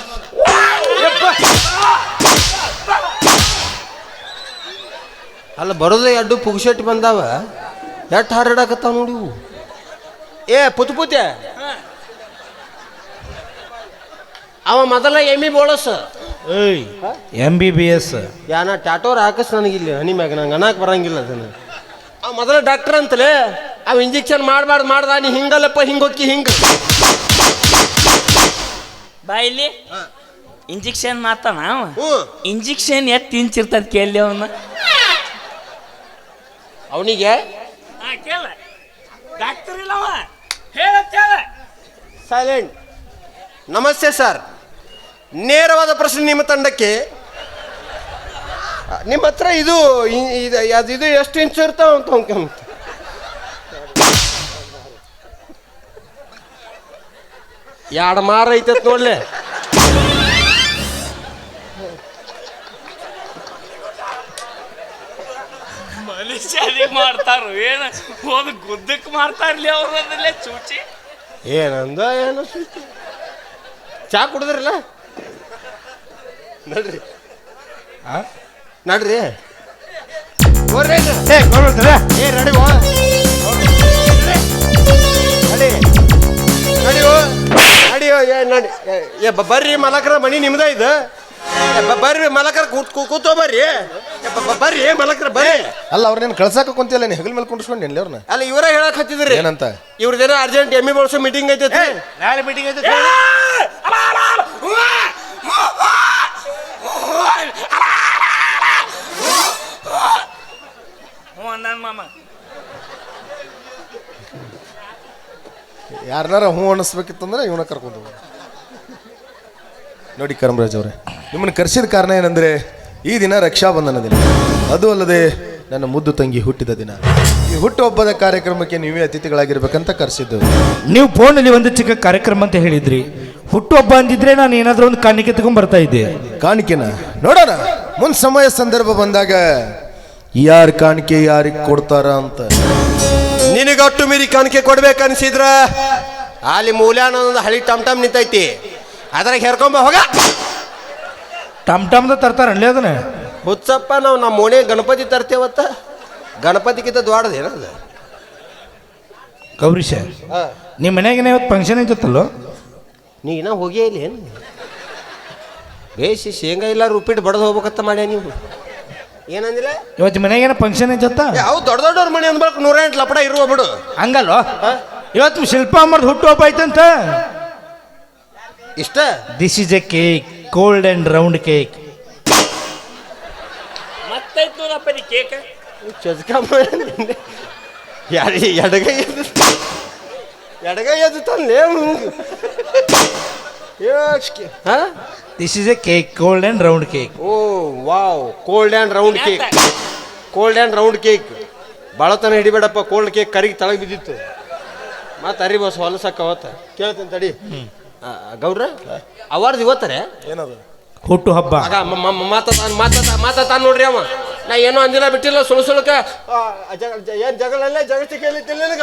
ಅಲ್ಲ ಬರೋದು ಎರಡು ಪುಗ್ಶೆಟ್ ಬಂದಾವ, ಎಷ್ಟು ಹಾರಾಡಕತ್ತಾವ ನೋಡಿ ಇವು. ಏ ಪುತ್ಪುತ್ಯ, ಅವ ಮೊದಲ ಎಮ್ಮಿ ಬೋಳಸ್. ಏಯ್ MBBS ಯಾನ ಟ್ಯಾಟೋರ್ ಹಾಕಸ್ ನನಗಿಲ್ಲ ಹನಿ ಮ್ಯಾಗ, ನಂಗೆ ಅನ್ನಕ್ಕೆ ಬರಂಗಿಲ್ಲ ಅದನ್ನು. ಅವ ಮೊದಲ ಡಾಕ್ಟರ್ ಅಂತಲೇ, ಅವ ಇಂಜೆಕ್ಷನ್ ಮಾಡಬಾರ್ದು ಮಾಡ್ದ. ನೀ ಹಿಂಗಲ್ಲಪ್ಪ, ಹಿಂಗೊಕ್ಕಿ ಹಿಂಗ ಬಾಯಿಲಿ ಇಂಜೆಕ್ಷನ್ ಮಾತಾನ. ಇಂಜೆಕ್ಷನ್ ಎತ್ತು ಇಂಚಿರ್ತದ ಕೇಳಿ ಅವನ್ನ. ಅವನಿಗೆ ಡಾಕ್ಟರ್ ಇಲ್ಲವ ಹೇಳ. ಸೈಲೆಂಟ್. ನಮಸ್ತೆ ಸರ್, ನೇರವಾದ ಪ್ರಶ್ನೆ ನಿಮ್ಮ ತಂಡಕ್ಕೆ. ನಿಮ್ಮ ಹತ್ರ ಇದು ಇದು ಎಷ್ಟು ಇಂಚು ಇರ್ತಾವ ಅಂತ ಎರಡು ಮಾರ ಐತತ್ ನೋಡ್ಲೆ. ಮನುಷ್ಯರಿಗೆ ಮಾಡ್ತಾರ ಏನು ಹೋದ ಗುದ್ದಕ್ಕೆ ಮಾಡ್ತಾರ್ಲಿ ಅವ್ರದಲ್ಲೇ ಚೂಚಿ. ಏನಂದ ಏನು ಚಾ ಕುಡಿದ್ರಲ್ಲ? ನಡ್ರಿ ನಡ್ರಿ ಏ ರೆಡಿ ನೋಡಿ ಬರ್ರಿ ಮಲಕರ ಮನಿ ನಿಮ್ದ ಇದು ಬರ್ರಿ ಮಲಕರ ಕೂತೋ ಬರ್ರಿ ಬರ್ರಿ ಮಲಕರ ಬರ್ರಿ. ಅಲ್ಲ ಅವ್ರನ್ನೇನು ಕಳ್ಸಾಕ ಕುಂತಿಲ್ಲ ನೀ ಹೆಗಲ್ ಮೇಲೆ ಕುಂಡ್ಸ್ಕೊಂಡು ಎಲ್ಲಿ ಅವ್ರನ್ನ? ಅಲ್ಲ ಇವರೇ ಹೇಳಕ್ ಹತ್ತಿದ್ರಿ ಏನಂತ? ಇವ್ರದೇನೋ ಅರ್ಜೆಂಟ್ ಎಮ್ಮಿ ಬಳಸೋ ಮೀಟಿಂಗ್ ಐತೈತಿ. ನಾಳೆ ಮೀಟಿಂಗ್ ಐತೆ. ಮಾಮ ಯಾರನ್ನಾರ ಹ್ಞೂ ಅನ್ನಿಸ್ಬೇಕಿತ್ತಂದ್ರೆ ಇವನ ಕರ್ಕೊಂಡು ಹೋಗ. ನೋಡಿ ಕರಮರಾಜ್ ಅವರೇ, ನಿಮ್ಮನ್ನು ಕರೆಸಿದ ಕಾರಣ ಏನಂದರೆ ಈ ದಿನ ರಕ್ಷಾಬಂಧನ ದಿನ, ಅದು ಅಲ್ಲದೆ ನನ್ನ ಮುದ್ದು ತಂಗಿ ಹುಟ್ಟಿದ ದಿನ. ಈ ಹುಟ್ಟುಹಬ್ಬದ ಕಾರ್ಯಕ್ರಮಕ್ಕೆ ನೀವೇ ಅತಿಥಿಗಳಾಗಿರ್ಬೇಕಂತ ಕರೆಸಿದ್ದು. ನೀವು ಫೋನಲ್ಲಿ ಒಂದು ಚಿಕ್ಕ ಕಾರ್ಯಕ್ರಮ ಅಂತ ಹೇಳಿದ್ರಿ. ಹುಟ್ಟುಹಬ್ಬ ಅಂದಿದ್ರೆ ನಾನು ಏನಾದರೂ ಒಂದು ಕಾಣಿಕೆ ತಗೊಂಡ್ ಬರ್ತಾ ಇದ್ದೆ. ಕಾಣಿಕೆನ ನೋಡೋಣ, ಮುಂದೆ ಸಮಯ ಸಂದರ್ಭ ಬಂದಾಗ ಯಾರು ಕಾಣಿಕೆ ಯಾರಿಗೆ ಕೊಡ್ತಾರ ಅಂತ. ನಿನಗಟ್ಟು ಮೀರಿ ಕಾಣಿಕೆ ಕೊಡ್ಬೇಕನ್ಸಿದ್ರ ಅಲ್ಲಿ ಮೂಲ್ಯಾನ ಒಂದು ಹಳಿ ಟಮ್ ನಿಂತೈತಿ, ಅದ್ರಾಗ ಹೇರ್ಕೊಂಬ ಹೋಗ. ಟಮ್ದ ತರ್ತಾರಲ್ಲೇ ಅದನ್ನ. ಹುಚ್ಚಪ್ಪ ನಾವು ನಮ್ಮ ಓಣೆ ಗಣಪತಿ ತರ್ತೇವತ್ತ. ಗಣಪತಿಗಿಂತ ದೊಡ್ಡದೇನದ ಗೌರೀಶ, ನಿಮ್ಮ ಮನ್ಯಾಗೇನ ಇವತ್ತು ಫಂಕ್ಷನ್ ಐತಲ್ಲೋ? ನೀ ಇನ್ನ ಹೋಗೇ ಇಲ್ಲ ಏನು? ಬೇಸಿ ಶೇಂಗಾ ಇಲ್ಲ ರುಪ್ಪಿಟ್ಟು ಬಡದು ಹೋಗ್ಬೇಕತ್ತ ಮಾಡ್ಯಾ ನೀವು. ಏನಂದಿಲ್ಲ? ಇವತ್ತು ಮನ್ಯಾಗೇನ ಫಂಕ್ಷನ್ ಐತತ್ತ? ಅವು ದೊಡ್ಡವ್ರ ಮನೆ ಅಂದ್ಬೇಕು 108 ಲಪಡ ಇರುವ ಬಿಡು. ಹಂಗಲ್ವ? ಇವತ್ತು ಶಿಲ್ಪ ಅಮ್ಮರ್ದು ಹುಟ್ಟುಹಬ್ಬ ಐತಂತ. ಇಷ್ಟ this is a cake, cold and round cake. ಮತ್ತೈತ್ ನೋಡಪ್ಪ ನೀ ಕೇಕ್. ಎಡಗೈ ಎದ್ದು ತಂದೆ. This is a cake, cold and round cake. Oh wow, cold and round cake. Cold and round cake ಭಾಳತನ ಹಿಡಿಬೇಡಪ್ಪ. ಕೋಲ್ಡ್ ಕೇಕ್ ಕರಿಗೆ ತಳಗೆ ಬಿದ್ದಿತ್ತು. ಮತ್ತೆ ಅರಿ ಬಸ್ ಹೊಲಸಕ್ಕ ಅವತ್ತ ಕೇಳ್ತೀನಿ ತಡಿ. ಗೌಡ್ರ ಅವಾರ್ದು ಇವತ್ತಾರೆ ಏನದು? ಹುಟ್ಟು ಹಬ್ಬ. ಮಾತಾತಾನ ನೋಡ್ರಿ ಅವ. ನಾ ಏನೋ ಅಂದಿಲ್ಲ ಬಿಟ್ಟಿಲ್ಲ ಸುಳ್ಕ. ಏನು ಜಗಳಲ್ಲೇ ಜಗತ್ತಿಗೆ ಹೇಳಿತ್ತಿಲ್ಲ ನಿನಗ.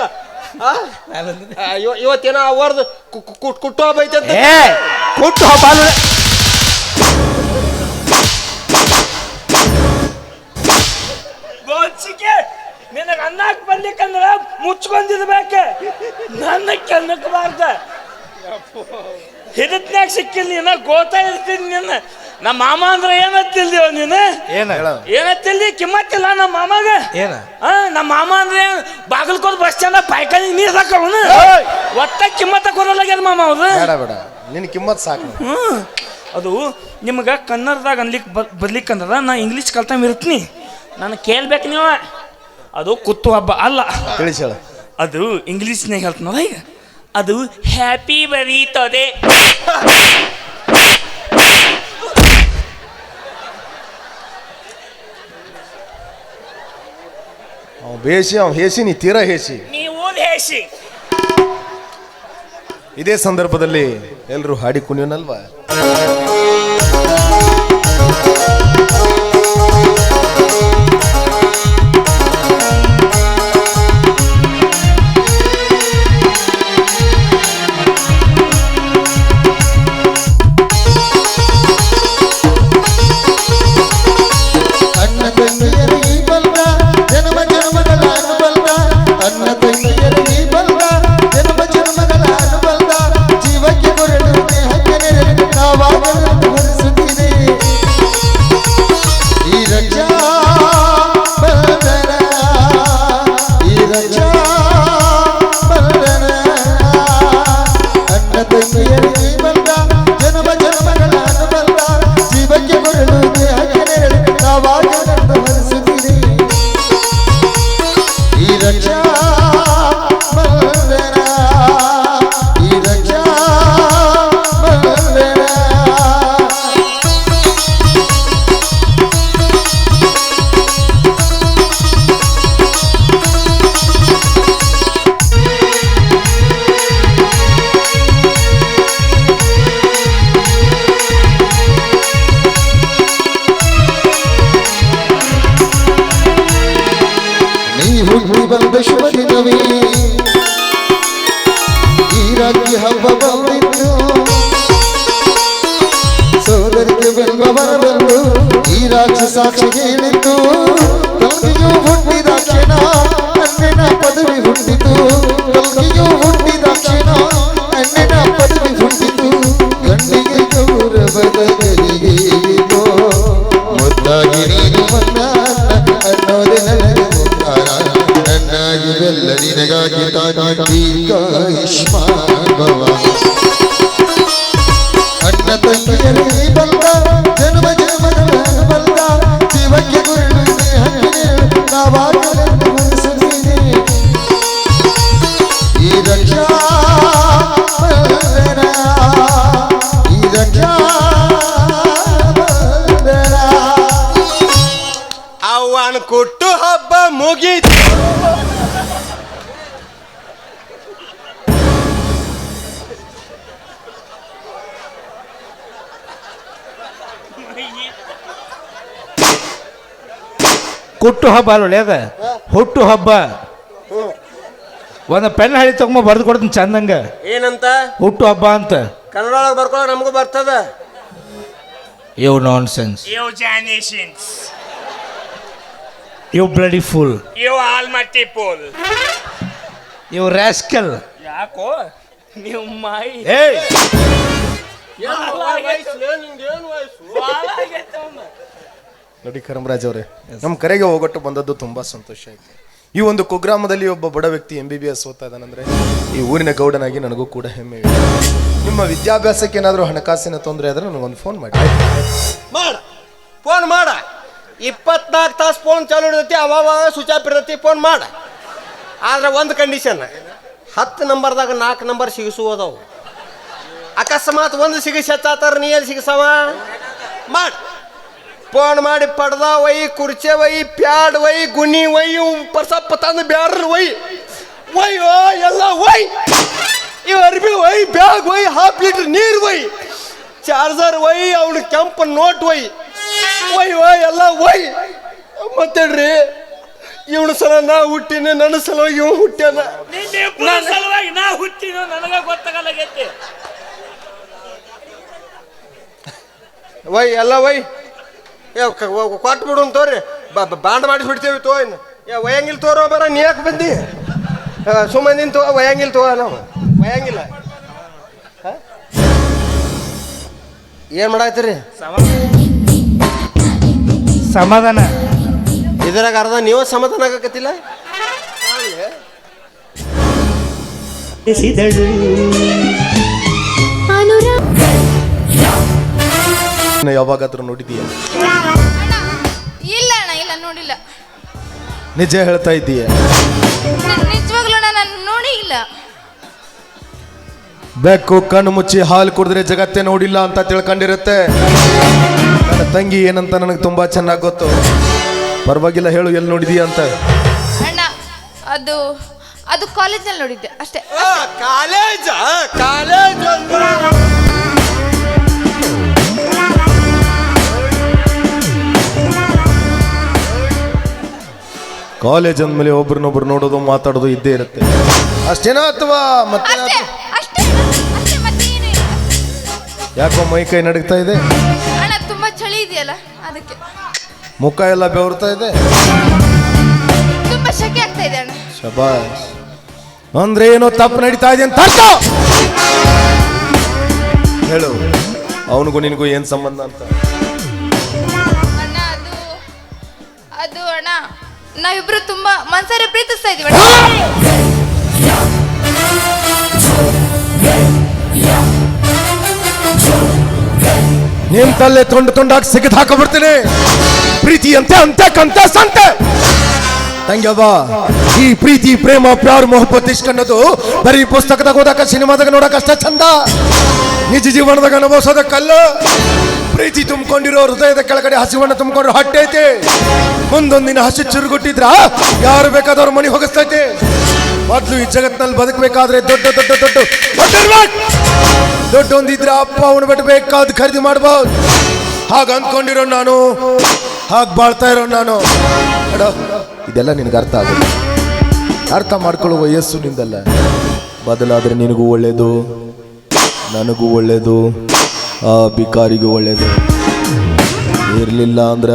ಇವತ್ತೇನೋ ಅವಾರ್ದು ಕುಟ್ಟು ಹಬ್ಬ ಐತೆ. ಹುಟ್ಟು ಹಬ್ಬ ನಿನಗೆ ಅನ್ನಕ್ಕೆ ಬರ್ಲಿಕ್ಕಂದ್ರ ಮುಚ್ಕೊಂಡಿರ್ಬೇಕ. ನನ್ನ ಕೆನ್ನಕ್ಬಾರ್ದ. ಹಿಡಿತ್ನಾಗ ಸಿಕ್ಕಿಲ್ಲ ನೀನ, ಗೋತಾ ಇರ್ತೀನಿ ನಿನ್ನ. ನಮ್ಮ ಮಾಮ ಅಂದ್ರೆ ಏನತ್ತಿಲ್ದಿವ ನೀನು? ಏನತ್ತಿಲ್ದಿ ಕಿಮ್ಮತ್ತಿಲ್ಲ ನಮ್ಮ ಮಾಮಾಗ. ಏನ ನಮ್ಮ ಮಾಮ ಅಂದ್ರೆ ಬಾಗಲಕೋಟ್ ಬಸ್ ಸ್ಟ್ಯಾಂಡ್ ಪಾಯ್ಕಾನಿ ನೀರ್ ಸಾಕವನು ಒಟ್ಟ ಕಿಮ್ಮತ್ತ ಕೊಡಲಾಗ್ಯದ ಮಾಮ ಅವ್ರು. ಬೇಡ ನಿನ್ನ ಕಿಮ್ಮತ್ ಸಾಕು. ಅದು ನಿಮ್ಗೆ ಕನ್ನಡದಾಗ ಬರ್ಲಿಕ್ಕಂದ್ರ ನಾ ಇಂಗ್ಲೀಷ್ ಕಲ್ತಂಗೆ ಇರ್ತೀನಿ. ನಾನು ಕೇಳ್ಬೇಕು ನೀವು. ಅದು ಕುತ್ತು ಹಬ್ಬ ಅಲ್ಲ, ತಿಳಿಸ. ಅದು ಇಂಗ್ಲೀಷ್ನಾಗ ಹೇಳ್ತೀನಲ್ಲ ಈಗ. ಅದು ಹ್ಯಾಪಿ ಬರೀತದೆ. ಬೇಸಿ ಅವ್ ಹೇಸಿ, ನೀ ತೀರಾ ಹೇಸಿ. ನೀವು ಹೇಸಿ. ಇದೇ ಸಂದರ್ಭದಲ್ಲಿ ಎಲ್ಲರೂ ಹಾಡಿ ಕುಣಿಯೋನಲ್ವಾ? ಬಂದ ಶುಭ ದಿನವೇ ಈ ರಾತ್ರಿ ಹಬ್ಬ ಬಂದಿತ್ತು. ಸೋದರಿಗೆ ಬೆಂಬವರ ಬಂದು ಈ ರಾಜ್ಯ ಸಾಕ್ಷಿ ಹೇಳಿತು. ತಂಗಿಯು ಹುಟ್ಟಿದ ಕ್ಷಣ ಅಣ್ಣನ ಪದವಿ ಹುಟ್ಟಿತು. ತಂಗಿಯು ಹುಟ್ಟಿದ ಕ್ಷಣ ಅಣ್ಣನ ಪದವಿ ಹುಟ್ಟಿತು. ಕರಿಗೇರಿದೋ ಮುದ್ದಾಗಿ ನೀನು ಮನ್ನ ಅನ್ನೋದೆ ನನಗೆ ಮುದ್ದಾರ ನನ್ನಾಗಿ ಬೆಲ್ಲ ನಿನಗಾಗಿ ತಾನ ದೀರ್ಘಾಯುಷ್ಮಾನ್ ಭವ ಅಣ್ಣ ತಂಗಿಯರೇ ಬಂದ ಜನ್ಮ ಜನ್ಮದ ಬಂದ ಜೀವಕ್ಕೆ ಗುರುಳು ಹಣ್ಣಿನ ನಾವಾಗಲೆಂದು ಮನಸ್ಸಿದೆ ಈ ರಕ್ಷಾ ಬಂಧನ ಈ ರಕ್ಷಾ ಬಂಧನ ಅವನ ಕೊಟ್ಟು ಹಬ್ಬ ಮುಗೀತು. ಕುಟ್ಟು ಹಬ್ಬ ಅಲ್ಲ ಅದ ಹುಟ್ಟು ಹಬ್ಬ. ಒಂದು ಪೆನ್ ಹಳಿ ತಗೊಂಬ ಬರ್ದು ಕೊಡ್ತೀನಿ ಚಂದಂಗ. ಏನಂತ ಹುಟ್ಟು ಹಬ್ಬ ಅಂತ ಕನ್ನಡ ಒಳಗೆ ಬರ್ಕೊಳ್ಳೋ ನಮಗೂ ಬರ್ತದ. ಯು ನಾನ್ ಸೆನ್ಸ್, ಯು ಜಾನೇಷನ್ಸ್, you bloody fool, you Almatti pole. You rascal. ಯಾಕೋ ನೀವು ಮಾಯಿ ಏಯ್ ನೋಡಿ ಕರಮರಾಜ್ ಅವರೇ, ನಮ್ಮ ಕರೆಗೆ ಹೋಗೊಟ್ಟು ಬಂದದ್ದು ತುಂಬಾ ಸಂತೋಷ ಆಯ್ತು. ಈ ಒಂದು ಕುಗ್ರಾಮದಲ್ಲಿ ಒಬ್ಬ ಬಡ ವ್ಯಕ್ತಿ MBBS ಓದ್ತಾ ಇದ್ದಾನಂದ್ರೆ ಈ ಊರಿನ ಗೌಡನಾಗಿ ನನಗೂ ಕೂಡ ಹೆಮ್ಮೆ ಇದೆ. ನಿಮ್ಮ ವಿದ್ಯಾಭ್ಯಾಸಕ್ಕೆ ಏನಾದರೂ ಹಣಕಾಸಿನ ತೊಂದರೆ ಆದ್ರೆ ನನಗೊಂದು ಫೋನ್ ಮಾಡಿ. ಫೋನ್ ಮಾಡ. 24 ತಾಸು ಫೋನ್ ಚಾಲು ಇರ್ತೈತಿ, ಅವಾಗ ಸ್ವಿಚ್ ಆಫ್ ಇರ್ತೈತಿ. ಫೋನ್ ಮಾಡ. ಆದ್ರೆ ಒಂದು ಕಂಡೀಷನ್, 10 ನಂಬರ್ದಾಗ 4 ನಂಬರ್ ಸಿಗಿಸುವುದವು. ಅಕಸ್ಮಾತ್ ಒಂದು ಸಿಗಿಸಿ ಹತ್ತಾರ ನೀ ಎಲ್ಲಿ ಸಿಗಿಸವ ಮಾಡ. ಫೋನ್ ಮಾಡಿ ಪಡ್ದ ಒಯ್, ಕುರ್ಚೆ ಒಯ್, ಪ್ಯಾಡ್ ಒಯ್, ಗುಣಿ ಒಯ್, ಪರ್ಸಪ್ಪ ತಂದು ಬ್ಯಾಡ್ರ ಒಯ್ ಒಯ್ಯೋ ಎಲ್ಲ ಒಯ್. ಇವು ಅರ್ಬಿ ಒಯ್, ಬ್ಯಾಗ್ ಒಯ್, 1/2 ಲೀಟ್ರ್ ನೀರು ಒಯ್, ಚಾರ್ಜರ್ ಒಯ್, ಅವ್ನ ಕೆಂಪು ನೋಟ್ ಒಯ್ ಒಯ್ಯೋ ಎಲ್ಲ ಒಯ್. ಮತ್ತೇಳ್ರಿ, ಇವನ ಸಲ ನಾ ಹುಟ್ಟಿನ, ನನ್ನ ಸಲುವಾಗಿ ಇವ್ ಹುಟ್ಟ್ಯಾನ. ಸಲುವಾಗಿ ನಾ ಹುಟ್ಟಿನೋ ನನಗ ಗೊತ್ತಾಗಲಾಗೈತಿ. ಒಯ್ ಎಲ್ಲ ಒಯ್. ಕೊಟ್ಟು ಬಿಡು ತೋರಿ, ಬಾಂಡ್ ಮಾಡಿಸ್ಬಿಡ್ತೇವಿ ತೋ. ಇನ್ನು ಒಯ್ಯಂಗಿಲ್ಲ ತೋರೋ ಬರ, ನೀ ಯಾಕೆ ಬಂದಿ? ಸುಮ್ಮನಿನ್ ತೋ, ಒಯ್ಯಂಗಿಲ್ಲ ತೋ, ನಾವು ಒಯ್ಯಂಗಿಲ್ಲ. ಏನು ಮಾಡಾಯ್ತೀರಿ? ಸಮಾಧಾನ. ಇದ್ರಾಗ ಅರ್ಧ ನೀವು ಸಮಾಧಾನ ಆಗಕತ್ತಿಲ್ಲ. ಯಾವಾಗಾದ್ರೂ ನೋಡಿದೀಯ? ಇಲ್ಲ ಅಣ್ಣ, ಇಲ್ಲ ನೋಡಿಲ್ಲ. ನಿಜ ಹೇಳ್ತಾ ಇದ್ದೀಯ? ನಿಜವಾಗ್ಲೂ ನಾನು ನೋಡಿ ಇಲ್ಲ. ಬೆಕ್ಕು ಕಣ್ಣು ಮುಚ್ಚಿ ಹಾಲು ಕುಡಿದ್ರೆ ಜಗತ್ತೇ ನೋಡಿಲ್ಲ ಅಂತ ತಿಳ್ಕೊಂಡಿರುತ್ತೆ. ನನ್ನ ತಂಗಿ ಏನಂತ ನನಗೆ ತುಂಬಾ ಚೆನ್ನಾಗಿ ಗೊತ್ತು. ಪರವಾಗಿಲ್ಲ, ಹೇಳು, ಎಲ್ಲಿ ನೋಡಿದೀಯ ಅಂತ. ಅಣ್ಣ, ಅದು ಕಾಲೇಜಲ್ಲಿ ನೋಡಿದ್ದೆ ಅಷ್ಟೇ. ಕಾಲೇಜ್ ಕಾಲೇಜ್ ಕಾಲೇಜ್ ಅಂದ್ಮೇಲೆ ಒಬ್ರನ್ನೊಬ್ರು ನೋಡೋದು ಮಾತಾಡೋದು ಇದ್ದೇ ಇರುತ್ತೆ. ಅಷ್ಟೇನಾ ಅಥವಾ ಮತ್ತೆ ಯಾಕೋ ಮೈ ಕೈ ನಡುಗ್ತಾ ಇದೆ? ಅಣ್ಣ ತುಂಬಾ ಚಳಿ ಇದೆಯಲ್ಲ ಅದಕ್ಕೆ. ಮುಖ ಎಲ್ಲ ಬೆವರ್ತಾ ಇದೆ, ತುಂಬಾ ಶೆಕೆ ಆಗ್ತಾ ಇದೆ ಅಣ್ಣ. ಶಬಾಷ್. ಅಂದ್ರೆ ಏನೋ ತಪ್ಪು ನಡೀತಾ ಇದೆ ಅಂತ ಅರ್ಥ. ಹೇಳು, ಅವನಿಗೂ ನಿನಗೂ ಏನ್ ಸಂಬಂಧ ಅಂತ? ಅಣ್ಣ ಅದು ಅಣ್ಣ, ನಾವಿಬ್ರು ತುಂಬಾ ಮನ್ಸಾರೆ ಪ್ರೀತಿಸ್ತಾ ಇದೀವಿ. ನಿಮ್ ತಲೆ ತೊಂಡಾಗಿ ಸಿಗದ್ ಹಾಕಬಿಡ್ತೀನಿ. ಪ್ರೀತಿ ಅಂತೆ ಅಂತೆ ಕಂತೆ ಸಂತೆ. ತಂಗ್ಯವ್ವ, ಈ ಪ್ರೀತಿ ಪ್ರೇಮ ಪ್ಯಾರ್ ಮೊಹಬ್ಬತ್ ಇಷ್ಟ ಅನ್ನೋದು ಬರೀ ಪುಸ್ತಕದಾಗ ಓದಾಕ ಸಿನಿಮಾದಾಗ ನೋಡಕ್ ಅಷ್ಟ ಚಂದ. ನಿಜ ಜೀವನದಾಗ ಅನುಭವಿಸೋದಕ್ಕಲ್ಲ. ಪ್ರೀತಿ ತುಂಬಿಕೊಂಡಿರೋ ಹೃದಯದ ಕೆಳಗಡೆ ಹಸಿವನ್ನ ತುಂಬಿಕೊಂಡ್ರೆ ಹೊಟ್ಟೈತಿ. ಮುಂದೊಂದಿನ ಹಸಿ ಚುರುಗುಟ್ಟಿದ್ರ ಯಾರು ಬೇಕಾದವ್ರ ಮನೆ ಹೋಗಿಸ್ತೈತಿ. ಮೊದ್ಲು ಈ ಜಗತ್ನಲ್ಲಿ ಬದುಕಬೇಕಾದ್ರೆ ದೊಡ್ಡ ಒಂದಿದ್ರೆ ಅಪ್ಪ ಅವನು ಬಿಟ್ಟು ಬೇಕಾದ್ ಖರೀದಿ ಮಾಡ್ಬೋದು. ಹಾಗ ಅಂದ್ಕೊಂಡಿರೋ ನಾನು, ಹಾಗೆ ಬಾಳ್ತಾ ಇರೋ ನಾನು. ಇದೆಲ್ಲ ನಿನಗೆ ಅರ್ಥ ಆಗುತ್ತೆ. ಅರ್ಥ ಮಾಡ್ಕೊಳ್ಳೋ ವಯಸ್ಸು ನಿಂದಲ್ಲ. ಬದಲಾದ್ರೆ ನಿನಗೂ ಒಳ್ಳೇದು, ನನಗೂ ಒಳ್ಳೇದು, ಆ ಬಿಕಾರಿಗೂ ಒಳ್ಳೇದು. ಇರ್ಲಿಲ್ಲ ಅಂದ್ರ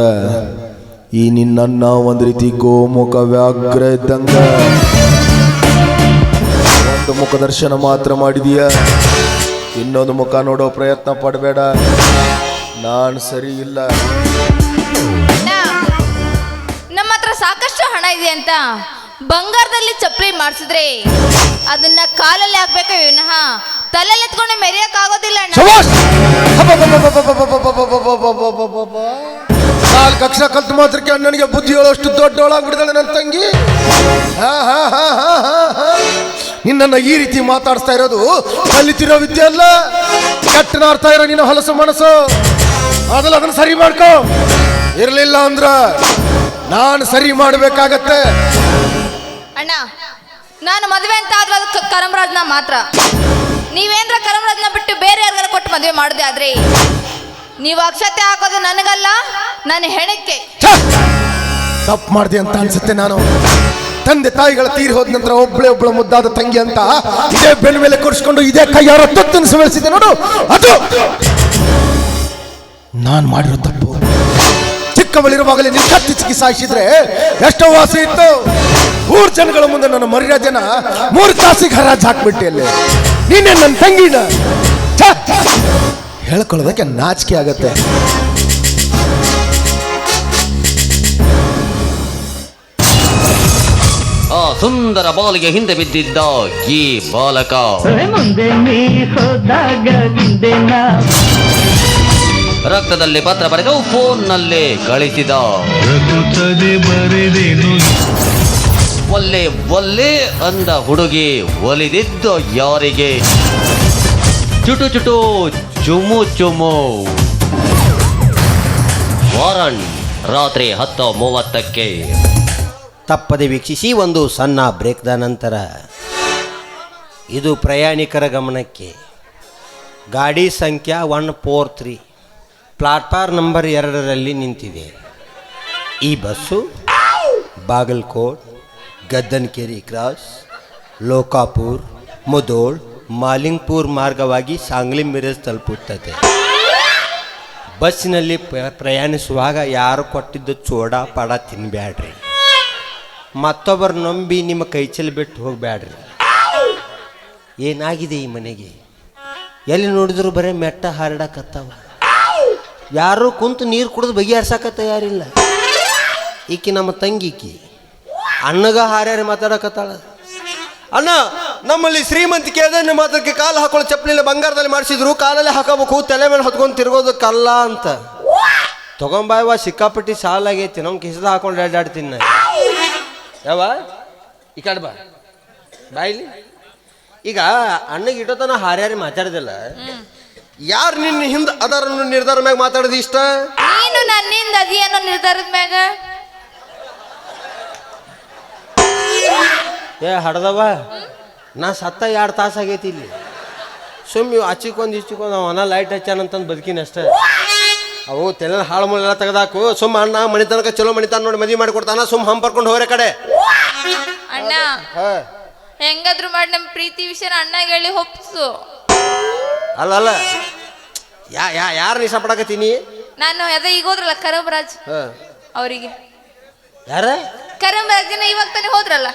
ಈ ನಿನ್ನ ಒಂದ್ ರೀತಿ ಗೋಮುಖ ವ್ಯಾಘ್ರ ಇದ್ದಂಗ. ಒಂದು ಮುಖ ದರ್ಶನ ಮಾತ್ರ ಮಾಡಿದೀಯ, ಇನ್ನೊಂದು ಮುಖ ನೋಡೋ ಪ್ರಯತ್ನ ಪಡಬೇಡ. ನಾನು ಸರಿ ಇಲ್ಲ. ಅಣ್ಣ, ನಮ್ಮ ಹತ್ರ ಸಾಕಷ್ಟು ಹಣ ಇದೆ ಅಂತ ಬಂಗಾರದಲ್ಲಿ ಚಪ್ಪಲಿ ಮಾಡಿಸಿದ್ರೆ ಅದನ್ನ ಕಾಲಲ್ಲಿ ಹಾಕ್ಬೇಕ ವಿನಃ ತಲೆಯಲ್ಲಿ ಎತ್ಕೊಂಡು ಮೆರೆಯಕ್ಕಾಗೋದಿಲ್ಲ ಅಣ್ಣ. ಶಭಾಷ್! ನಾಲ್ಕು ಅಕ್ಷರ ಕಲ್ತು ಮಾತ್ರಕ್ಕೆ ಅಣ್ಣನಿಗೆ ಬುದ್ಧಿ ಹೇಳೋಷ್ಟು ದೊಡ್ಡವಳಾಗ್ಬಿಡ್ತಾಳೆ ನನ್ನ ತಂಗಿ. ನಿನ್ನನ್ನು ಈ ರೀತಿ ಮಾತಾಡಿಸ್ತಾ ಇರೋದು ಕಲಿತಿರೋ ವಿದ್ಯೆ ಅಲ್ಲ, ಕೆಟ್ಟನ ಅರ್ಥ ಇರೋ ನಿನ್ನ ಹೊಲಸು ಮನಸ್ಸು. ಮೊದಲು ಅದನ್ನು ಸರಿ ಮಾಡ್ಕೋ, ಇರಲಿಲ್ಲ ಅಂದ್ರ ನಾನು ಸರಿ ಮಾಡಬೇಕಾಗತ್ತೆ. ಅಣ್ಣ, ನಾನು ಮದುವೆ ಅಂತ ಆದ್ರೆ ಅದಕ್ಕೆ ಕರಮರಾಜ್ನ ಮಾತ್ರ. ನೀವೇಂದ್ರ ಕರಮರಾಜ್ನ ಬಿಟ್ಟು ಬೇರೆ ಯಾರಿಗಾರ ಕೊಟ್ಟು ಮದುವೆ ಮಾಡಿದೆ ಆದ್ರೆ ನೀವು ಅಕ್ಷತೆ ಹಾಕೋದು ನನಗಲ್ಲ, ನನ್ನ ಹೆಣಕ್ಕೆ. ತಪ್ಪು ಮಾಡಿದೆ ಅಂತ ಅನ್ಸುತ್ತೆ. ನಾನು ತಂದೆ ತಾಯಿಗಳ ತೀರಿ ಹೋದ ನಂತರ ಒಬ್ಬಳ ಮುದ್ದಾದ ತಂಗಿ ಅಂತ ಇದೇ ಬೆನ್ನ ಮೇಲೆ ಕೊಡಿಸ್ಕೊಂಡು ಇದೇ ಕೈಯಾರ ತೊತ್ತನ್ನು ಬೆಳೆಸಿದೆ ನೋಡು, ಅದು ನಾನು ಮಾಡಿರೋ ತಪ್ಪು. ಚಿಕ್ಕವಳಿರುವಾಗಲೇ ನಿನ್ನ ಕತ್ತಿಚ್ಚಿ ಸಾಯಿಸಿದ್ರೆ ಎಷ್ಟೋ ವಾಸಿ ಇತ್ತು. ಊರ್ ಜನಗಳ ಮುಂದೆ ನನ್ನ ಮರ್ಯಾದೆನ 3 ತಾಸಿಗೆ ಹರಾಜ್ ಹಾಕ್ಬಿಟ್ಟೆ. ಅಲ್ಲಿ ನೀನೇ ನನ್ನ ತಂಗಿನ ಹೇಳ್ಕೊಳ್ಳೋದಕ್ಕೆ ನಾಚಿಕೆ ಆಗತ್ತೆ. ಆ ಸುಂದರ ಬಾಲಿಗೆ ಹಿಂದೆ ಬಿದ್ದಿದ್ದ ಈ ಬಾಲಕ ಮುಂದೆ ನೀ ಹೋದಾಗ ರಕ್ತದಲ್ಲಿ ಪತ್ರ ಬರೆದು ಫೋನ್ನಲ್ಲಿ ಕಳಿಸಿದ. ಒಲ್ಲೆ ಒಲ್ಲೆ ಅಂದ ಹುಡುಗಿ ಒಲಿದಿದ್ದ ಯಾರಿಗೆ? ಚುಟು ಚುಟು ಚುಮು ಚುಮು. ವಾರಂಟ್ ರಾತ್ರಿ 10:30ಕ್ಕೆ. ತಪ್ಪದೆ ವೀಕ್ಷಿಸಿ. ಒಂದು ಸಣ್ಣ ಬ್ರೇಕ್ದ ನಂತರ ಇದು ಪ್ರಯಾಣಿಕರ ಗಮನಕ್ಕೆ. ಗಾಡಿ ಸಂಖ್ಯೆ 143 ಪ್ಲಾಟ್ಫಾರ್ಮ್ ನಂಬರ್ 2ರಲ್ಲಿ ನಿಂತಿದೆ. ಈ ಬಸ್ಸು ಬಾಗಲಕೋಟ್, ಗದ್ದನಕೆರೆ ಕ್ರಾಸ್, ಲೋಕಾಪುರ್, ಮುದೋಳ್, ಮಾಲಿಂಗ್ಪುರ್ ಮಾರ್ಗವಾಗಿ ಸಾಂಗ್ಲಿ ಮಿರಜ್ ತಲುಪುತ್ತದೆ. ಬಸ್ಸಿನಲ್ಲಿ ಪ್ರಯಾಣಿಸುವಾಗ ಯಾರು ಕೊಟ್ಟಿದ್ದು ಚೋಡಾ ಪಾಡ ತಿನ್ಬ್ಯಾಡ್ರಿ. ಮತ್ತೊಬ್ಬರು ನಂಬಿ ನಿಮ್ಮ ಕೈಚಲ್ಲಿ ಬಿಟ್ಟು ಹೋಗ್ಬ್ಯಾಡ್ರಿ. ಏನಾಗಿದೆ ಈ ಮನೆಗೆ? ಎಲ್ಲಿ ನೋಡಿದ್ರು ಬರೀ ಮೆಟ್ಟ ಹಾರಡಕತ್ತಾವ. ಯಾರು ಕುಂತು ನೀರು ಕುಡಿದು ಬಗೆಹರ್ಸಕ ತಯಾರಿಲ್ಲ. ಈಕಿ ನಮ್ಮ ತಂಗಿಕಿ ಅಣ್ಣಗ ಹಾರ್ಯಾರ ಮಾತಾಡಕತ್ತಾಳ. ಅಣ್ಣ, ನಮ್ಮಲ್ಲಿ ಶ್ರೀಮಂತಿಕೆ ಅದೇ, ನಿಮ್ಮ ಮಾತಕ್ಕೆ ಕಾಲು ಹಾಕೊಳ್ಳೋ ಚಪ್ಪಲಿಲ್ಲ ಬಂಗಾರದಲ್ಲಿ ಮಾಡಿಸಿದ್ರು, ಕಾಲಲ್ಲಿ ಹಾಕೋಬೇಕು, ತಲೆ ಮೇಲೆ ಹೊತ್ಕೊಂಡು ತಿರ್ಗೋದಕ್ಕಲ್ಲ ಅಂತ. ತಗೊಂಬಾಯವ, ಸಿಕ್ಕಾಪಟ್ಟಿ ಸಾಲಾಗೈತಿ, ನಮ್ಮ ಕಿಸದ ಹಾಕೊಂಡು ಅಡ್ಡಾಡ್ತೀನಿ ನಾನು. ಯಾವ ಈ ಕಡೆ ಬಾ ಬಾಯಿಲಿ. ಈಗ ಅಣ್ಣಗೆ ಇಟ್ಟೋತನ ಹಾರ್ಯಾರಿ ಮಾತಾಡ್ದಿಲ್ಲ. ಯಾರು ನಿನ್ನ ಹಿಂದೆ ಅದರ ನಿರ್ಧಾರ ಮ್ಯಾಗ ಮಾತಾಡೋದು ಇಷ್ಟ? ನೀನು ನನ್ನಿಂದ ಅದಿ ಅನ್ನೋ ನಿರ್ಧಾರದ ಮ್ಯಾಗ. ಏ ಹಡ್ದವ, ನಾ ಸತ್ತ 2 ತಾಸು ಆಗೈತಿ ಇಲ್ಲಿ. ಸುಮ್ಮನೆ ಆಚಿಕೊಂದು ಇಚ್ಚಿಕೊಂಡು ಅವನ ಲೈಟ್ ಹಚ್ಚಾನಂತಂದು ಬದುಕಿನ ಅಷ್ಟೇ. ಅವು ತೆಲೆ ಹಾಳು ಮುಳ್ಳೆಲ್ಲ ತೆಗೆದಾಕು. ಸುಮ್ಮ ಅಣ್ಣ ಮನೆ ತನಕ ಚಲೋ ಮಣಿತಾನ ನೋಡಿ ಮದುವೆ ಮಾಡಿಕೊಡ್ತಾನ. ಸುಮ್ಮ ಹಂಪರ್ಕೊಂಡು ಹೋಗ್ರೆ ಕಡೆ. ಅಣ್ಣ, ಹೆಂಗಾದ್ರು ಮಾಡಿ ನಮ್ಮ ಪ್ರೀತಿ ವಿಷಯನ ಅಣ್ಣಗೆ ಹೇಳಿ ಒಪ್ಸು. ಅಲ್ಲ ಯಾರು ಇಷ್ಟ ಪಡಕತ್ತೀನಿ ನಾನು ಅದೇ ಈಗ ಹೋದ್ರಲ್ಲ ಕರಮರಾಜ್, ಅವರಿಗೆ. ಯಾರ ಕರಮರಾಜನ ಇವಾಗ ತಾನೇ ಹೋದ್ರಲ್ಲ.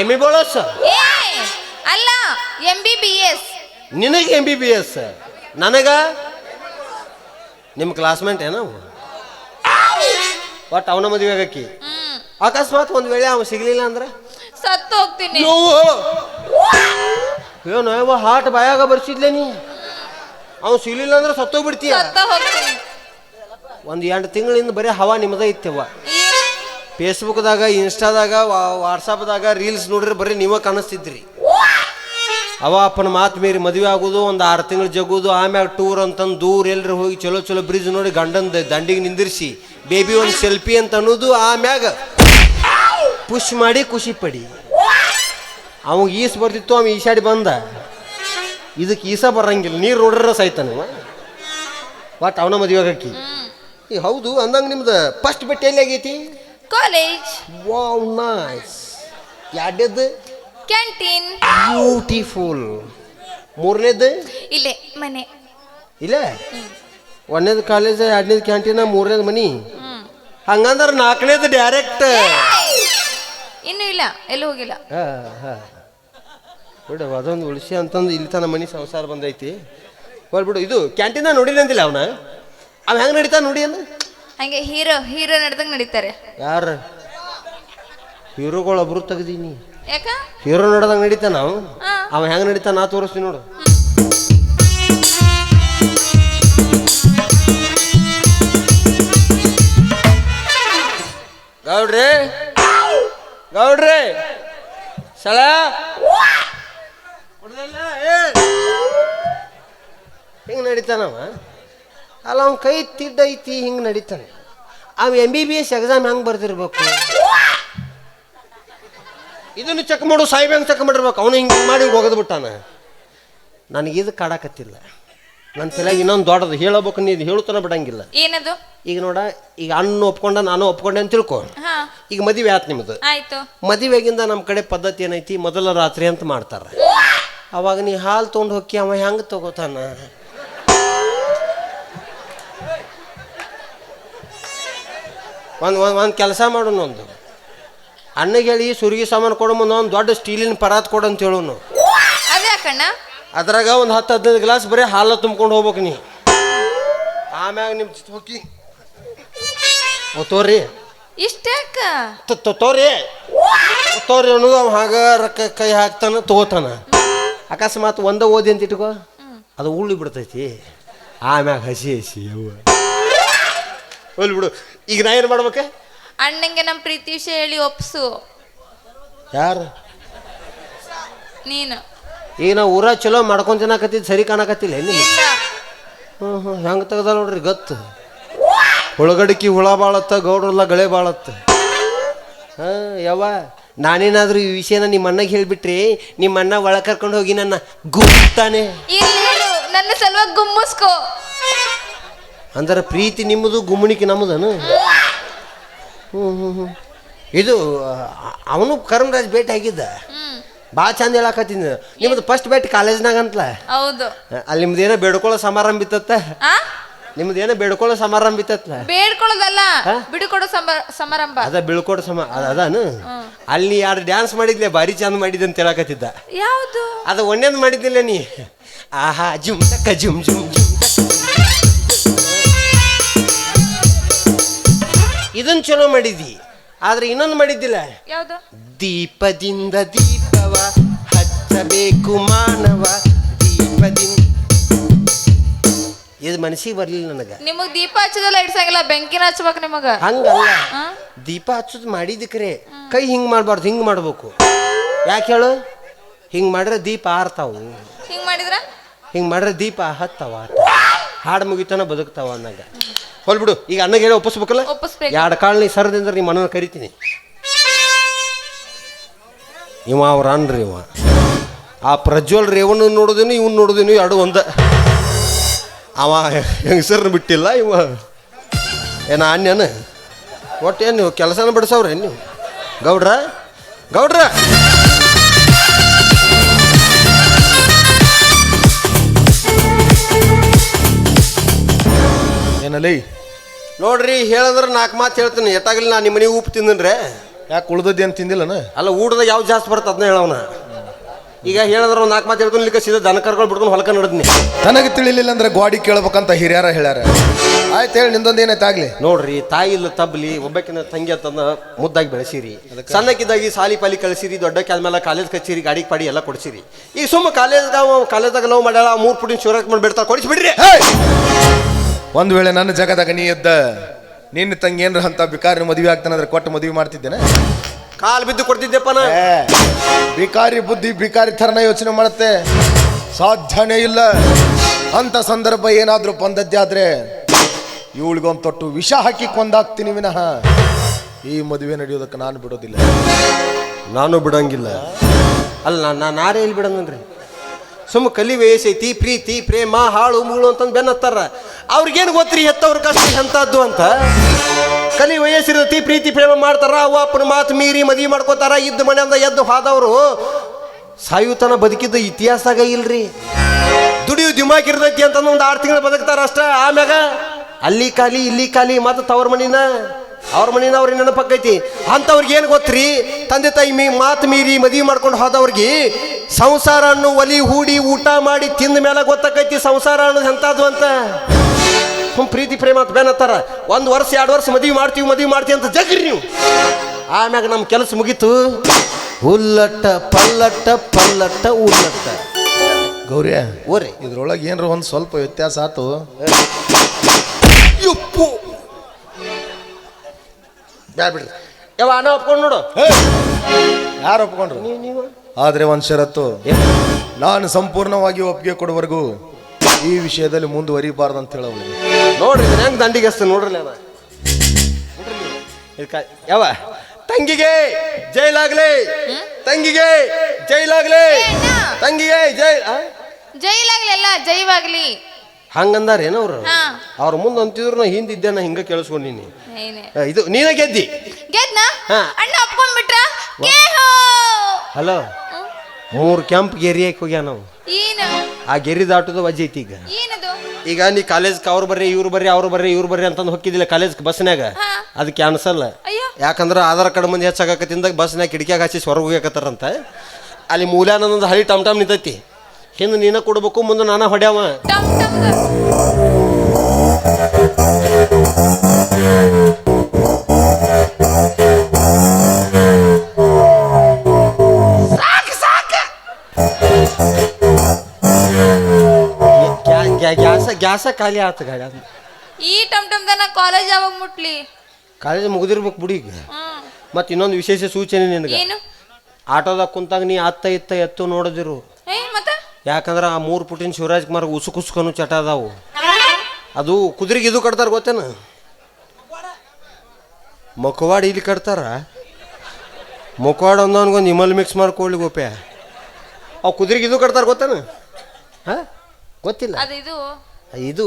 MBBS ಅಲ್ಲ, MBBS. ನಿನಗೆ MBBS, ನನಗ ನಿಮ್ಮ ಕ್ಲಾಸ್ಮೇಟ್ ಏನೋ. ಒಟ್ಟು ಅವನ ಮದುವೆ ಆಗಕ್ಕಿ. ಅಕಸ್ಮಾತ್ ಒಂದು ವೇಳೆ ಅವ ಸಿಗ್ಲಿಲ್ಲ ಅಂದ್ರೆ ಸತ್ತು ಹೋಗ್ತೀನಿ. ಏನು ಯಾವ ಹಾಟ್ ಬಾಯಾಗ ಬರ್ಸಿದ್ಲೇ ನೀ? ಅವ ಸಿಗ್ಲಿಲ್ಲ ಅಂದ್ರೆ ಸತ್ತೋಗ್ಬಿಡ್ತೀಯ. ಒಂದು 2 ತಿಂಗಳಿಂದ ಬರೀ ಹವಾ ನಿಮ್ಮದ ಇತ್ತವ. ಫೇಸ್ಬುಕ್ದಾಗ, ಇನ್ಸ್ಟಾದಾಗ, ವಾಟ್ಸಪ್ದಾಗ ರೀಲ್ಸ್ ನೋಡ್ರಿ ಬರೀ ನೀವ ಕಾಣಿಸ್ತಿದ್ರಿ. ಅವ ಅಪ್ಪನ ಮಾತು ಮೀರಿ ಮದುವೆ ಆಗೋದು, ಒಂದು 6 ತಿಂಗಳು ಜಗೋದು, ಆಮ್ಯಾಗ ಟೂರ್ ಅಂತಂದು ದೂರ ಎಲ್ಲರೂ ಹೋಗಿ ಚಲೋ ಚಲೋ ಬ್ರಿಡ್ಜ್ ನೋಡಿ ಗಂಡನ ದಂಡಿಗೆ ನಿಂದಿರಿಸಿ ಬೇಬಿ ಒಂದು ಸೆಲ್ಫಿ ಅಂತ ಅನ್ನೋದು, ಆಮ್ಯಾಗ ಪುಷ್ ಮಾಡಿ ಖುಷಿ ಪಡಿ. ಅವಾಗ ಈಸ್ ಬರ್ತಿತ್ತು, ಅವ ಈಸಾಡಿ ಬಂದ. ಇದಕ್ಕೆ ಈಸ ಬರಂಗಿಲ್ಲ, ನೀರು ನೋಡ್ರ ಸಾಯ್ತಾನ ಒಟ್ಟು ಅವನ ಮದುವೆ ಆಗಕ್ಕಿ. ಈ ಹೌದು ಅಂದಂಗೆ ನಿಮ್ದು ಫಸ್ಟ್ ಬೆಟ್ಟ ಎಲ್ಲಿ ಆಗೈತಿ? ಕಾಲೇಜ್. Wow, nice. ಎರಡನೇದು ಕ್ಯಾಂಟೀನ್. ಬ್ಯೂಟಿಫುಲ್. 3ನೇದು ಇಲ್ಲೇ ಮನೆ. ಇಲ್ಲ, 1ನೇದು ಕಾಲೇಜ್, 2ನೇದು ಕ್ಯಾಂಟೀನ್, 3ನೇದು ಮನಿ. ಹಂಗಂದ್ರೆ 4ನೇದು ಡೈರೆಕ್ಟ್. ಇನ್ನೂ ಇಲ್ಲ, ಎಲ್ಲೂ ಹೋಗಿಲ್ಲ. ಬಿಡು, ಅದೊಂದು ಉಳಿಸಿ ಅಂತಂದು ಇಲ್ಲಿ ತನ ಮನಿ ಸಂಸಾರ ಬಂದೈತಿ. ಹೋಗ್ಬಿಡು. ಇದು ಕ್ಯಾಂಟೀನ ನೋಡಿಲ್ಲ ಅಂತಿಲ್ಲ ಅವನ, ಅವ ಹೆಂಗೆ ನಡೀತಾ ನೋಡಿ ಅನ್ನ. ಹಂಗೆ ಹೀರೋ ನಡೆದಂಗೆ ನಡೀತಾರೆ. ಯಾರು ಹೀರೋಗಳು ಒಬ್ರು ತೆಗ್ದೀನಿ, ಯಾಕ ಹೀರೋ ನೋಡ್ದಂಗೆ ನಡೀತಾನ ನಾವು. ಅವ ಹೆಂಗೆ ನಡೀತಾ ನಾ ತೋರಿಸ್ತೀನಿ ನೋಡು. ಗೌಡ್ರಿ ಸಳ ಹಿಂಗೆ ನಡೀತಾನವ. ಅಲ್ಲ ಅವ್ನ ಕೈ ತಿಡ್ಡೈತಿ, ಹಿಂಗೆ ನಡೀತಾನೆ. ಅವ MBBS ಎಕ್ಸಾಮ್ ಹೆಂಗೆ ಬರ್ದಿರ್ಬೇಕು, ಇದನ್ನು ಚೆಕ್ ಮಾಡು, ಸಾಹೇಬ್ ಹೆಂಗೆ ಚೆಕ್ ಮಾಡಿರ್ಬೇಕು. ಅವನು ಹಿಂಗೆ ಮಾಡಿ ಹೋಗದ್ ಬಿಟ್ಟಾನ. ನನಗಿದು ಕಾಡಕತ್ತಿಲ್ಲ, ನನ್ನ ತಲೆಗೆ ಇನ್ನೊಂದು ದೊಡ್ಡದು ಹೇಳಬೇಕು. ನೀನು ಹೇಳುತ್ತಾನ ಬಿಡಂಗಿಲ್ಲ. ಏನದು? ಈಗ ನೋಡ, ಈಗ ಅಣ್ಣ ಒಪ್ಕೊಂಡ ನಾನು ಒಪ್ಕೊಂಡೆ ಅಂತ ತಿಳ್ಕೊ. ಈಗ ಮದುವೆ ಆಯ್ತು ನಿಮ್ಮದು. ಆಯ್ತು. ಮದುವೆಗಿಂದ ನಮ್ಮ ಕಡೆ ಪದ್ಧತಿ ಏನೈತಿ, ಮೊದಲ ರಾತ್ರಿ ಅಂತ ಮಾಡ್ತಾರೆ. ಅವಾಗ ನೀ ಹಾಲು ತೊಗೊಂಡು ಹೋಗಿ ಅವ ಹೆಂಗೆ ತಗೋತಾನ? ಒಂದು ಕೆಲಸ ಮಾಡೋಣ, ಒಂದು ಅಣ್ಣಗೆ ಹೇಳಿ ಸುರ್ಗಿ ಸಾಮಾನು ಕೊಡೋ ಮುಂದೆ ಒಂದು ದೊಡ್ಡ ಸ್ಟೀಲಿನ ಪರಾತ್ ಕೊಡು ಅಂತ ಹೇಳೋನು. ಅದ್ಯಾಕಣ್ಣ? ಅದ್ರಾಗ ಒಂದು 10-15 ಗ್ಲಾಸ್ ಬರೀ ಹಾಲು ತುಂಬ್ಕೊಂಡು ಹೋಗ್ಬೇಕು ನೀ. ಆಮ್ಯಾಗ ನಿಮ್ಮ ಹೋಗಿ ತೋರಿ ಇಷ್ಟ್ಯಾಕ ತೋರಿ ಅನ್ನೋದು ಅವ ಹಾಗ ರೊಕ್ಕ ಕೈ ಹಾಕ್ತಾನ, ತಗೋತಾನ. ಅಕಸ್ಮಾತ್ ಒಂದ ಓದಿ ಅಂತ ಇಟ್ಕೋ, ಅದು ಉಳ್ಳಿ ಬಿಡ್ತೈತಿ. ಆಮ್ಯಾಗ ಹಸಿ ಅವ್ವ ಹೋಲ್ ಬಿಡು. ಈಗ ನಾ ಏನು ಮಾಡ್ಬೇಕ? ಅಣ್ಣಂಗೆ ನಮ್ಮ ಪ್ರೀತಿ ವಿಷಯ ಹೇಳಿ ಒಪ್ಸು. ಯಾರು? ನೀನು. ಈಗ ನಾ ಊರ ಚಲೋ ಮಾಡ್ಕೊಂಡ್ ತಿನ್ನಕತ್ತಿದ್ ಸರಿ ಕಾಣಕತ್ತಿಲ್ಲ ನಿಮ್ಗೆ? ಹೆಂಗೆ ತೆಗ್ದ ನೋಡ್ರಿ ಗತ್ತು. ಹುಳಗಡಿಕಿ ಹುಳ ಬಾಳತ್ತ, ಗೌಡ್ರಲ್ಲ ಗಳೆ ಬಾಳತ್ತ. ಯವ್ವ, ನಾನೇನಾದ್ರೂ ಈ ವಿಷಯನ ನಿಮ್ಮ ಅಣ್ಣಗೆ ಹೇಳ್ಬಿಟ್ರಿ, ನಿಮ್ಮ ಅಣ್ಣ ಒಳ ಕರ್ಕೊಂಡು ಹೋಗಿ ನನ್ನ ಗುಮ್ತಾನೆ. ನನ್ನ ಸಲುವಾಗಿ ಗುಮ್ಮಿಸ್ಕೋ. ಅಂದ್ರೆ ಪ್ರೀತಿ ನಿಮ್ಮದು, ಗುಮ್ಮಣಿಕೆ ನಮ್ಮದನು? ಇದು ಅವನು ಕರ್ಮರಾಜ್ ಭೇಟಿ ಆಗಿದ್ದ, ಭಾಳ ಚಂದ ಹೇಳಕತ್ತಿದ್ದ. ನಿಮ್ಮದು ಫಸ್ಟ್ ಭೇಟಿ ಕಾಲೇಜ್ನಾಗ ಅಂತಲ? ಹೌದು. ಅಲ್ಲಿ ನಿಮ್ದು ಏನೋ ಬೇಡ್ಕೊಳ್ಳೋ ಸಮಾರಂಭ ಇತ್ತತ್ತ? ನಿಮ್ದು ಏನೋ ಬೇಡ್ಕೊಳ್ಳೋ ಸಮಾರಂಭ ಇತ್ತಲ್ಲ? ಬೇಡ್ಕೊಳ್ಳೋದಲ್ಲ, ಬಿಡುಕೊಡೋ ಸಮಾರಂಭ. ಅದ ಬೀಳ್ಕೊಡೋ ಅದಾನು. ಅಲ್ಲಿ 2 ಡ್ಯಾನ್ಸ್ ಮಾಡಿದ್ಲೆ, ಭಾರಿ ಚಂದ ಮಾಡಿದ್ದೆ ಅಂತ ಹೇಳಕತ್ತಿದ್ದ. ಯಾವುದು? ಅದು ಒಂದೇದು ಮಾಡಿದ್ದಿಲ್ಲ ನೀ. ಆಹಾ ಜುಮ್ ತಕ್ಕ ಜುಮ್ ಜುಮ್ ಜುಮ್. ಇದನ್ ಚಲೋ ಮಾಡಿದ್ದಿ, ಆದ್ರೆ ಇನ್ನೊಂದು ಮಾಡಿದ್ದಿಲ್ಲ. ಯಾವುದು? ದೀಪದಿಂದ ದೀಪವ ಹಚ್ಚಬೇಕು ಮಾನವ, ದೀಪದಿಂದ. ಇದು ಮನಸ್ಸಿಗೆ ಬರ್ಲಿಲ್ಲ ನನಗ. ನಿಮಗ್ ದೀಪ ಹಚ್ಚದಲ್ಲ ಇಡ್ಸಂಗಿಲ್ಲ, ಬೆಂಕಿನ ಹಚ್ಬೇಕು ನಿಮಗ. ಹಂಗಲ್ಲ, ದೀಪ ಹಚ್ಚೋದು ಮಾಡಿದ್ದಕ್ರೆ ಕೈ ಹಿಂಗ್ ಮಾಡ್ಬಾರ್ದು, ಹಿಂಗ್ ಮಾಡ್ಬೇಕು. ಯಾಕೆ ಹೇಳು? ಹಿಂಗ್ ಮಾಡ್ರೆ ದೀಪ ಆರ್ತಾವು, ಹಿಂಗ್ ಮಾಡ್ರೆ ದೀಪ ಹತ್ತವ, ಹಾಡು ಮುಗಿತಾನ ಬದುಕ್ತಾವ ಅನ್ನಂಗ. ಹೊಲ್ಬಿಡು. ಈಗ ಅಣ್ಣಗೆ ಹೇಳಿ ಒಪ್ಪಿಸ್ಬೇಕಲ್ಲ? 2 ಕಾಳು ನೀ ಸರದಿಂದ ನಿಮ್ಮ ಮನ ಕರಿತೀನಿ. ಇವ ಅವ್ರ ಅನ್ರಿ, ಇವ ಆ ಪ್ರಜ್ವಲ್ ರೇವಣ್ಣ ನೋಡೋದೇನು ಇವ್ನು ನೋಡೋದೇನು 2 ಒಂದ. ಅವ ಹೆಂಗಸರ್ನ ಬಿಟ್ಟಿಲ್ಲ, ಇವ ಏನ ಅನ್ಯನ. ಒಟ್ಟು ಏನು ನೀವು ಕೆಲಸನ ಬಿಡಿಸವ್ರೆ ನೀವು? ಗೌಡ್ರ ಗೌಡ್ರ ಏನಲ್ಲಿ ನೋಡ್ರಿ, ಹೇಳಿದ್ರೆ 4 ಮಾತು ಹೇಳ್ತೀನಿ. ಎಟ್ಟಾಗಲಿ ನಾ ನಿಮ್ಮ ಮನೆಗೆ ಉಪ್ಪು ತಿಂದನ್ರೆ. ಯಾಕೆ ಉಳ್ದದ್ದು ಏನು ತಿಂದಿಲ್ಲನ? ಅಲ್ಲ, ಊಟದಾಗ ಯಾವ ಜಾಸ್ತಿ ಬರುತ್ತೆ ಅದನ್ನ ಹೇಳವನ. ಈಗ ಹೇಳಿದ್ರೆ ಒಂದು 4 ಮಾತು ಹೇಳ್ಕೊಂಡು ಇಲ್ಲಿಗೆ ಸೀದಾ ದನಕರ್ಗಳು ಬಿಡ್ಕೊಂಡು ಹೊಲಕ ನಡೆದ್ನಿ. ನನಗೆ ತಿಳಿಲಿಲ್ಲ ಅಂದ್ರೆ ಗೋಡಿ ಕೇಳ್ಬೇಕಂತ ಹಿರಿಯರ ಹೇಳ್ಯಾರ. ಆಯ್ತು ಹೇಳಿ, ನಿಂದೊಂದು ಏನೈತೆ ಆಗ್ಲಿ. ನೋಡ್ರಿ, ತಾಯಿ ಇಲ್ಲ ತಬ್ಲಿ, ಒಬ್ಬಕಿನ ತಂಗಿ ಅಂತಂದ ಮುದ್ದಾಗಿ ಬೆಳೆಸಿರಿ. ಸಣ್ಣಕ್ಕಿದ್ದಾಗಿ ಸಾಲಿ ಪಾಲಿ ಕಳಿಸಿರಿ, ದೊಡ್ಡಕ್ಕೆ ಆದ್ಮೇಲೆ ಕಾಲೇಜ್ ಕಚ್ಚಿರಿ, ಗಾಡಿ ಪಾಡಿ ಎಲ್ಲ ಕೊಡಿಸಿರಿ. ಈಗ ಸುಮ್ಮ ಕಾಲೇಜ್ದಾಗ ಲವ್ ಮಾಡ್ಯಾಳ, 3 ಪುಟಿನ ಶಿವರಾಜ್ ಮಾಡಿ ಬಿಡ್ತಾ ಕೊಡಿಸ್ಬಿಡ್ರಿ. ಒಂದು ವೇಳೆ ನನ್ನ ಜಗದಾಗ ನೀ ಎದ್ದ ನಿನ್ನ ತಂಗಿ ಏನ್ರ ಅಂತ ಬಿಕಾರಿ ಮದುವೆ ಆಗ್ತಾನಂದ್ರೆ ಕೊಟ್ಟು ಮದುವೆ ಮಾಡ್ತಿದ್ದೇನೆ? ಕಾಲು ಬಿದ್ದು ಕೊಡ್ತಿದ್ದೆಪ್ಪ ನಾ. ಬಿಕಾರಿ ಬುದ್ಧಿ ಬಿಕಾರಿ ಥರನ ಯೋಚನೆ ಮಾಡುತ್ತೆ, ಸಾಧ್ಯನೇ ಇಲ್ಲ. ಅಂತ ಸಂದರ್ಭ ಏನಾದ್ರೂ ಬಂದದ್ದೇ ಆದ್ರೆ ಇವಳಿಗೊಂದು ತೊಟ್ಟು ವಿಷ ಹಾಕಿ ಕೊಂದಾಗ್ತೀನಿ ವಿನಃ ಈ ಮದುವೆ ನಡೆಯೋದಕ್ಕೆ ನಾನು ಬಿಡೋದಿಲ್ಲ. ನಾನು ಬಿಡಂಗಿಲ್ಲ. ಅಲ್ಲ, ನಾರೇ ಇಲ್ಲಿ ಬಿಡಂಗನ್ರಿ. ಸುಮ್ಮ ಕಲಿ ವಯಸ್ಸೈತಿ, ಪ್ರೀತಿ ಪ್ರೇಮ ಹಾಳು ಮುಗಳು ಅಂತಂದು ಬೆನ್ನತ್ತಾರ. ಅವ್ರಿಗೇನು ಗೊತ್ತ್ರಿ ಹೆತ್ತವ್ರ ಕಷ್ಟ ಎಂಥದ್ದು ಅಂತ? ಕಲಿ ವಯಸ್ಸಿರತಿ, ಪ್ರೀತಿ ಪ್ರೇಮ ಮಾಡ್ತಾರ, ಅವ್ವ ಅಪ್ಪನ ಮಾತು ಮೀರಿ ಮದುವೆ ಮಾಡ್ಕೋತಾರ. ಇದ್ದ ಮನೆಯಿಂದ ಎದ್ದು ಹೋದವರು ಸಾಯುತನ ಬದುಕಿದ್ದ ಇತಿಹಾಸಾಗ ಇಲ್ರಿ. ದುಡಿಯು ದಿಮಾಕಿರ್ತೈತಿ ಅಂತಂದು ಒಂದು 6 ತಿಂಗಳು ಬದುಕ್ತಾರ ಅಷ್ಟ. ಆಮ್ಯಾಗ ಅಲ್ಲಿ ಖಾಲಿ ಇಲ್ಲಿ ಖಾಲಿ, ಮತ್ತು ಅವ್ರ ಮನಿನ ಅವ್ರಿಗೆ ನೆನಪಕ್ಕೈತಿ. ಅಂಥವ್ರಿಗೆ ಏನು ಗೊತ್ತ್ರಿ? ತಂದೆ ತಾಯಿ ಮಾತು ಮೀರಿ ಮದುವೆ ಮಾಡ್ಕೊಂಡು ಹೋದವ್ರಿಗೆ ಸಂಸಾರ ಅನ್ನೋ ಒಲಿ ಹೂಡಿ ಊಟ ಮಾಡಿ ತಿಂದ ಮೇಲೆ ಗೊತ್ತಾಕೈತಿ ಸಂಸಾರ ಅನ್ನೋದು ಎಂಥದ್ದು ಅಂತ. ಪ್ರೀತಿ ಪ್ರೇಮ ಅಂತ ಬೇನತ್ತಾರ. 1 ವರ್ಷ 2 ವರ್ಷ ಮದುವೆ ಮಾಡ್ತೀವಿ ಅಂತ ಜಗ್ರಿ ನೀವು. ಆಮ್ಯಾಗ ನಮ್ಮ ಕೆಲಸ ಮುಗೀತು. ಹುಲ್ಲಟ್ಟ ಪಲ್ಲಟ್ಟ ಉಲ್ಲಟ್ಟ. ಗೌರಿ ಓರಿ ಇದ್ರೊಳಗೆ ಏನ್ರ ಒಂದು ಸ್ವಲ್ಪ ವ್ಯತ್ಯಾಸ ಆತು. ಉಪ್ಪು ಬ್ಯಾಡ ಬಿಡ್ರಿ. ಯಾವ ಅಣ್ಣ ಒಪ್ಕೊಂಡು ನೋಡು. ಯಾರು ಒಪ್ಕೊಂಡ್ರು? ನೀವು ಆದ್ರೆ ಒಂದು ಷರತ್ತು, ನಾನು ಸಂಪೂರ್ಣವಾಗಿ ಒಪ್ಪಿಗೆ ಕೊಡುವವರೆಗೂ ಈ ವಿಷಯದಲ್ಲಿ ಮುಂದುವರಿಬಾರ್ದು ಅಂತ ಹೇಳೋದು. ನೋಡ್ರಿ ಹೆಂಗ್ ದಂಡಿಗೆ ನೋಡ್ರಿ ಅಣ್ಣ. ಯಾವ ತಂಗಿಗೆ ಜೈಲಾಗ್ಲಿ, ತಂಗಿಗೆ ಜೈಲಾಗ್ಲಿ, ತಂಗಿಗೆ ಜೈಲಾಗ್ಲಿ ಅಲ್ಲ ಜೈವಾಗ್ಲಿ ಹಂಗಂದಾರ ಏನವ್ರು. ಅವ್ರ ಮುಂದೆ ಅಂತಿದ್ರು ನಾ ಹಿಂದಿದ್ದೆ, ನಾ ಹಿಂಗ ಕೇಳಿಸ್ಕೊಂಡಿನಿ. ಇದು ನೀನೇ ಗೆದ್ದಿ. ಗೆದ್ನಾ ಅಣ್ಣ ಒಪ್ಕೊಂಡ್ಬಿಟ್ರ. ಹಲೋ 3 ಕೆಂಪ್ ಗೆರಿ ಹಾಕಿ ಹೋಗ್ಯ ನಾವು. ಆ ಗೆರಿ ದಾಟೋದು ವಜ್ಜೆ ಐತಿ. ಈಗ ನೀ ಕಾಲೇಜ್ಗೆ ಅವ್ರು ಬರ್ರಿ ಇವ್ರು ಬರ್ರಿ ಅಂತಂದು ಹೊಕ್ಕಿದಿಲ್ಲ ಕಾಲೇಜ್ ಬಸ್ನ್ಯಾಗ, ಅದು ಕ್ಯಾನ್ಸಲ್. ಯಾಕಂದ್ರೆ ಆಧಾರ್ ಕಾರ್ಡ್ ಮಂದಿ ಹೆಚ್ಚಾಗತ್ತಿಂದಾಗ ಬಸ್ನ್ಯಾಗ ಕಿಟಕಿಯಾಗ ಹಚ್ಚಿ ಹೊರಗೆ ಹೋಗ್ಯಾಕತ್ತಾರಂತ. ಅಲ್ಲಿ ಮೂಲ್ಯಾನಂದ ಹಳಿ ಟಮ್ ನಿಂತೈತಿ. ಹಿಂದೆ ನೀನ ಕೊಡ್ಬೇಕು, ಮುಂದೆ ನಾನ ಹೊಡ್ಯಾವ. ಗ್ಯಾಸ ಖಾಲಿ ಆತ ಗಾಡಿ. ಈ ಟಮ್ ದನ ಕಾಲೇಜ್ ಯಾವಾಗ ಮುಟ್ಲಿ? ಕಾಲೇಜ್ ಮುಗಿದಿರ್ಬೇಕು ಬಿಡಿ. ಈಗ ಮತ್ತೆ ಇನ್ನೊಂದು ವಿಶೇಷ ಸೂಚನೆ ನಿನಗೆ. ಆಟೋದಾಗ ಕುಂತಾಗ ನೀ ಅತ್ತ ಇತ್ತ ಎತ್ತು ನೋಡದಿರು. ಯಾಕಂದ್ರೆ ಆ 3 ಪುಟಿನ ಶಿವರಾಜ್ ಕುಮಾರ್ ಉಸುಕುಸ್ಕನು ಚಟ ಅದಾವು. ಅದು ಕುದುರೆಗೆ ಇದು ಕಟ್ತಾರ ಗೊತ್ತೇನ? ಮೊಕವಾಡ ಇಲ್ಲಿ ಕಟ್ತಾರ. ಮೊಕವಾಡ ಒಂದೊಂದು ಇಮಲ್ ಮಿಕ್ಸ್ ಮಾಡ್ಕೊಳ್ಳಿ ಗೋಪ್ಯ. ಅವು ಕುದುರೆಗೆ ಇದು ಕಟ್ತಾರ ಗೊತ್ತೇನ? ಹಾಂ ಗೊತ್ತಿಲ್ಲ. ಇದು